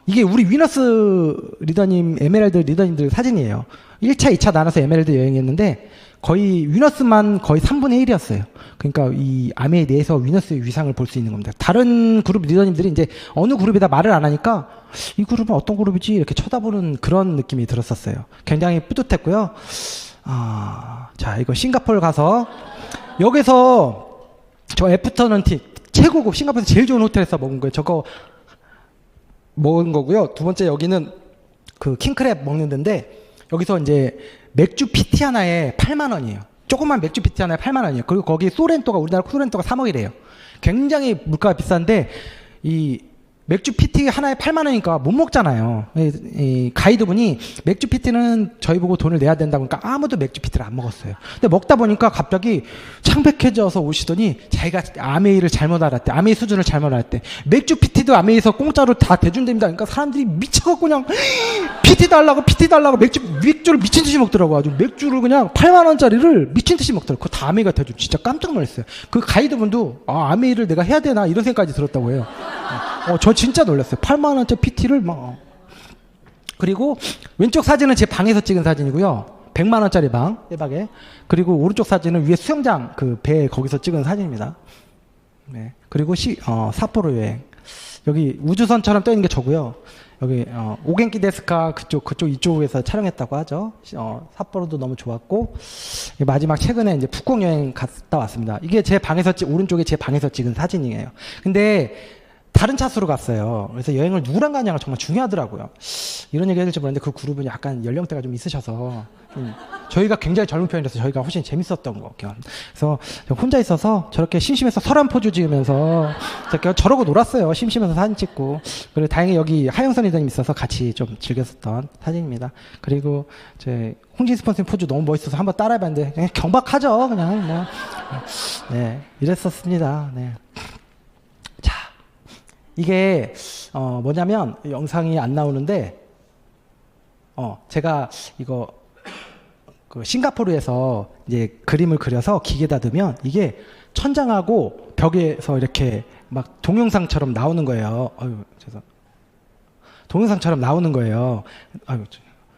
A: 이게 우리 위너스 리더님, 에메랄드 리더님들 사진이에요. 1차, 2차 나눠서 에메랄드 여행이었는데 거의 위너스만 거의 3분의 1이었어요. 그러니까 이 아메이 내에서 위너스의 위상을 볼 수 있는 겁니다. 다른 그룹 리더님들이 이제 어느 그룹이다 말을 안 하니까 이 그룹은 어떤 그룹이지 이렇게 쳐다보는 그런 느낌이 들었었어요. 굉장히 뿌듯했고요. 자, 이거 싱가포르 가서 여기서 저 애프터눈 티 최고급 싱가포르에서 제일 좋은 호텔에서 먹은 거예요. 저거 먹은 거고요. 두 번째 여기는 그 킹크랩 먹는 데인데 여기서 이제 맥주 PT 하나에 8만 원이에요. 조그만 맥주 PT 하나에 8만 원이에요. 그리고 거기 소렌토가 우리나라 소렌토가 3억이래요. 굉장히 물가가 비싼데 이 맥주 PT 하나에 8만 원이니까 못 먹잖아요. 이 가이드분이 맥주 PT는 저희 보고 돈을 내야 된다고 하니까 아무도 맥주 PT를 안 먹었어요. 근데 먹다 보니까 갑자기 창백해져서 오시더니 자기가 아메이를 잘못 알았대. 아메이 수준을 잘못 알았대. 맥주 PT도 아메이에서 공짜로 다 대준답니다. 그러니까 사람들이 미쳐갖고 그냥 PT 달라고 맥주를 미친 듯이 먹더라고. 아주 맥주를 그냥 8만 원짜리를 미친 듯이 먹더라고. 그거 다 아메이가 대준. 진짜 깜짝 놀랐어요. 그 가이드분도 아메이를 내가 해야 되나 이런 생각까지 들었다고 해요. 저 진짜 놀랐어요. 8만 원짜리 PT를 막. 그리고 왼쪽 사진은 제 방에서 찍은 사진이고요. 100만 원짜리 방 1박에. 그리고 오른쪽 사진은 위에 수영장 그 배 거기서 찍은 사진입니다. 네. 그리고 삿포로 여행. 여기 우주선처럼 떠 있는 게 저고요. 여기 오겐키 데스카 그쪽 이쪽에서 촬영했다고 하죠. 삿포로도 너무 좋았고 마지막 최근에 이제 푸꾸옥 여행 갔다 왔습니다. 이게 제 방에서 오른쪽에 제 방에서 찍은 사진이에요. 근데 다른 차수로 갔어요. 그래서 여행을 누구랑 가냐가 정말 중요하더라고요. 이런 얘기 해야 될지 모르는데 그 그룹은 약간 연령대가 좀 있으셔서 저희가 굉장히 젊은 편이라서 저희가 훨씬 재밌었던 거 같아요. 그래서 혼자 있어서 저렇게 심심해서 설한 포즈 지으면서 저러고 놀았어요. 심심해서 사진 찍고. 그리고 다행히 여기 하영선 이사님 있어서 같이 좀 즐겼었던 사진입니다. 그리고 제 홍진 스폰서님 포즈 너무 멋있어서 한번 따라해봤는데 그냥 경박하죠. 그냥 뭐. 네, 이랬었습니다. 네. 이게 뭐냐면 영상이 안 나오는데 제가 이거 그 싱가포르에서 이제 그림을 그려서 기계에다 넣으면 이게 천장하고 벽에서 이렇게 막 동영상처럼 나오는 거예요. 동영상처럼 나오는 거예요.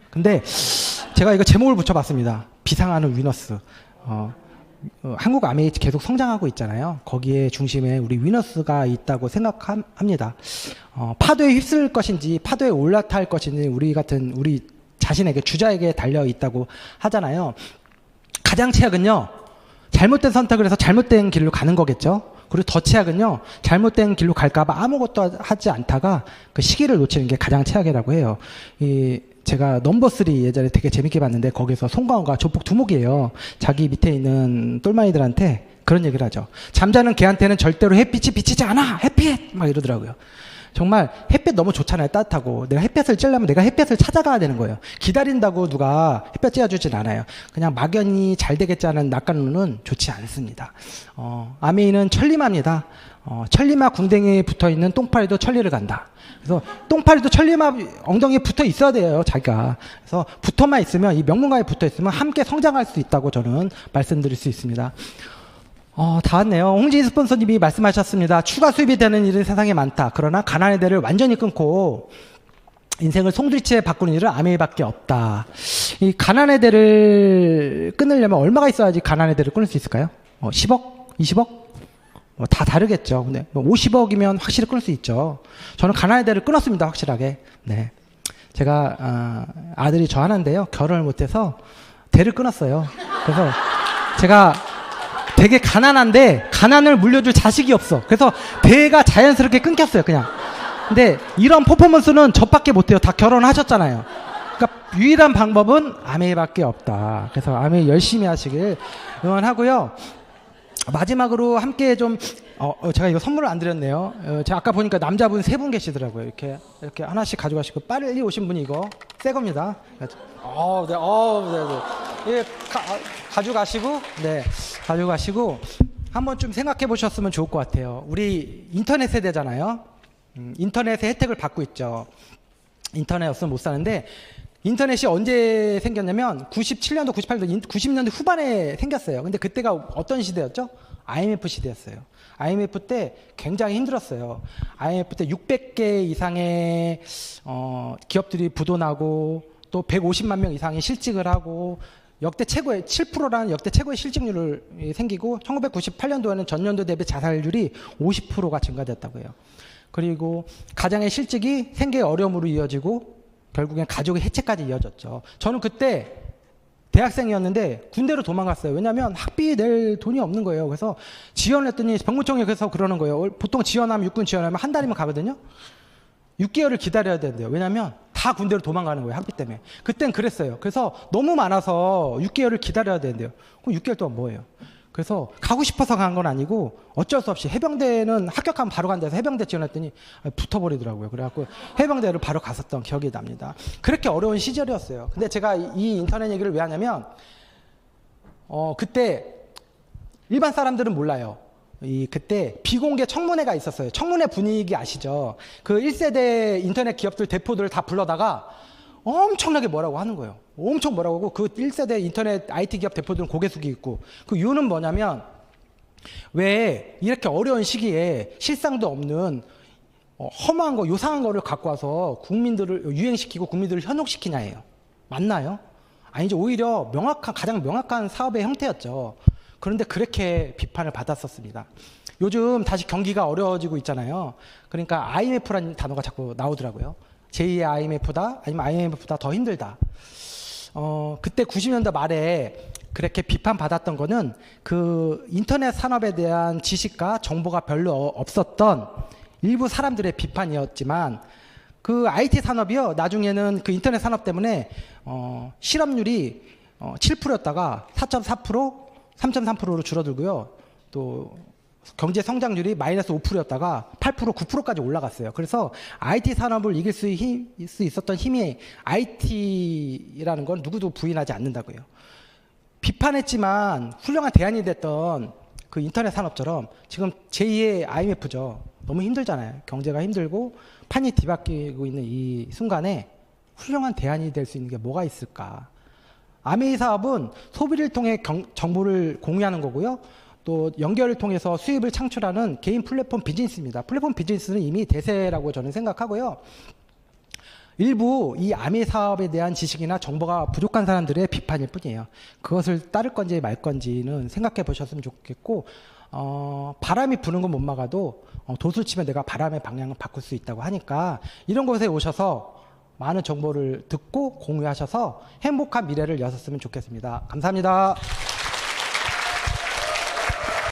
A: 근데 제가 이거 제목을 붙여봤습니다. 비상하는 위너스. 한국 아메이 계속 성장하고 있잖아요. 거기에 중심에 우리 위너스가 있다고 생각합니다. 파도에 휩쓸 것인지 파도에 올라탈 것인지 우리 자신에게 주자에게 달려 있다고 하잖아요. 가장 최악은요. 잘못된 선택을 해서 잘못된 길로 가는 거겠죠. 그리고 더 최악은요. 잘못된 길로 갈까봐 아무것도 하지 않다가 그 시기를 놓치는 게 가장 최악이라고 해요. 제가 넘버3 예전에 되게 재밌게 봤는데 거기서 송강호가 조폭 두목이에요. 자기 밑에 있는 똘마니들한테 그런 얘기를 하죠. 잠자는 개한테는 절대로 햇빛이 비치지 않아. 햇빛! 막 이러더라고요. 정말 햇빛 너무 좋잖아요. 따뜻하고. 내가 햇빛을 쬐려면 내가 햇빛을 찾아가야 되는 거예요. 기다린다고 누가 햇볕 쬐어주진 않아요. 그냥 막연히 잘 되겠지 하는 낙관론은 좋지 않습니다. 아메이는 천리마입니다. 천리마 궁뎅이에 붙어있는 똥파리도 천리를 간다. 그래서 똥파리도 천리마 엉덩이에 붙어 있어야 돼요, 자기가. 그래서 붙어만 있으면, 이 명문가에 붙어 있으면 함께 성장할 수 있다고 저는 말씀드릴 수 있습니다. 다 왔네요. 홍진 스폰서님이 말씀하셨습니다. 추가 수입이 되는 일은 세상에 많다. 그러나 가난의 대를 완전히 끊고 인생을 송두리째 바꾸는 일은 아메이밖에 없다. 이 가난의 대를 끊으려면 얼마가 있어야지 가난의 대를 끊을 수 있을까요? 10억? 20억? 다 다르겠죠. 근데 50억이면 확실히 끊을 수 있죠. 저는 가난의 대를 끊었습니다. 확실하게. 네. 제가 아들이 저 하나인데요. 결혼을 못해서 대를 끊었어요. 그래서 제가 되게 가난한데 가난을 물려줄 자식이 없어. 그래서 대가 자연스럽게 끊겼어요. 그냥. 근데 이런 퍼포먼스는 저밖에 못해요. 다 결혼하셨잖아요. 그러니까 유일한 방법은 아메이밖에 없다. 그래서 아메이 열심히 하시길 응원하고요. 마지막으로 함께 좀 제가 이거 선물을 안 드렸네요. 제가 아까 보니까 남자분 3분 계시더라고요. 이렇게 하나씩 가져가시고 빨리 오신 분이 이거 새 겁니다. 네. 예, 가져가시고 네, 가져가시고 한번 좀 생각해 보셨으면 좋을 것 같아요. 우리 인터넷 세대잖아요. 인터넷의 혜택을 받고 있죠. 인터넷 없으면 못 사는데 인터넷이 언제 생겼냐면 97년도, 98년도, 90년대 후반에 생겼어요. 근데 그때가 어떤 시대였죠? IMF 시대였어요. IMF 때 굉장히 힘들었어요. IMF 때 600개 이상의 기업들이 부도나고 또 150만 명 이상이 실직을 하고 역대 최고의 7%라는 역대 최고의 실직률을 생기고 1998년도에는 전년도 대비 자살률이 50%가 증가됐다고 해요. 그리고 가장의 실직이 생계의 어려움으로 이어지고 결국엔 가족의 해체까지 이어졌죠. 저는 그때 대학생이었는데 군대로 도망갔어요. 왜냐하면 학비 낼 돈이 없는 거예요. 그래서 지원을 했더니 병무청에서 그러는 거예요. 보통 지원하면 육군 지원하면 한 달이면 가거든요. 6개월을 기다려야 된대요. 왜냐하면 다 군대로 도망가는 거예요. 학비 때문에. 그땐 그랬어요. 그래서 너무 많아서 6개월을 기다려야 된대요. 그럼 6개월 동안 뭐예요? 그래서 가고 싶어서 간 건 아니고 어쩔 수 없이 해병대는 합격하면 바로 간다 해서 해병대 지원했더니 붙어버리더라고요. 그래갖고 해병대를 바로 갔었던 기억이 납니다. 그렇게 어려운 시절이었어요. 근데 제가 이 인터넷 얘기를 왜 하냐면 그때 일반 사람들은 몰라요. 그때 비공개 청문회가 있었어요. 청문회 분위기 아시죠? 그 1세대 인터넷 기업들 대표들을 다 불러다가 엄청나게 뭐라고 하는 거예요. 엄청 뭐라고 하고 그 1세대 인터넷 IT 기업 대표들은 고개 숙이고 있고 그 이유는 뭐냐면 왜 이렇게 어려운 시기에 실상도 없는 험한 거 요상한 거를 갖고 와서 국민들을 유행시키고 국민들을 현혹시키냐예요. 맞나요? 아니죠. 오히려 가장 명확한 사업의 형태였죠. 그런데 그렇게 비판을 받았었습니다. 요즘 다시 경기가 어려워지고 있잖아요. 그러니까 IMF라는 단어가 자꾸 나오더라고요. 제2의 IMF다 아니면 IMF보다 더 힘들다. 그때 90년대 말에 그렇게 비판받았던 거는 그 인터넷 산업에 대한 지식과 정보가 별로 없었던 일부 사람들의 비판이었지만 그 IT 산업이요. 나중에는 그 인터넷 산업 때문에 실업률이 7%였다가 4.4%, 3.3%로 줄어들고요. 또 경제 성장률이 마이너스 5%였다가 8%, 9%까지 올라갔어요. 그래서 IT 산업을 이길 수 있었던 힘이 IT라는 건 누구도 부인하지 않는다고요. 비판했지만 훌륭한 대안이 됐던 그 인터넷 산업처럼 지금 제2의 IMF죠. 너무 힘들잖아요. 경제가 힘들고 판이 뒤바뀌고 있는 이 순간에 훌륭한 대안이 될 수 있는 게 뭐가 있을까? 아메이 사업은 소비를 통해 정보를 공유하는 거고요. 또 연결을 통해서 수입을 창출하는 개인 플랫폼 비즈니스입니다. 플랫폼 비즈니스는 이미 대세라고 저는 생각하고요. 일부 이 아메이 사업에 대한 지식이나 정보가 부족한 사람들의 비판일 뿐이에요. 그것을 따를 건지 말 건지는 생각해 보셨으면 좋겠고 바람이 부는 건 못 막아도 돛을 치면 내가 바람의 방향을 바꿀 수 있다고 하니까 이런 곳에 오셔서 많은 정보를 듣고 공유하셔서 행복한 미래를 여셨으면 좋겠습니다. 감사합니다.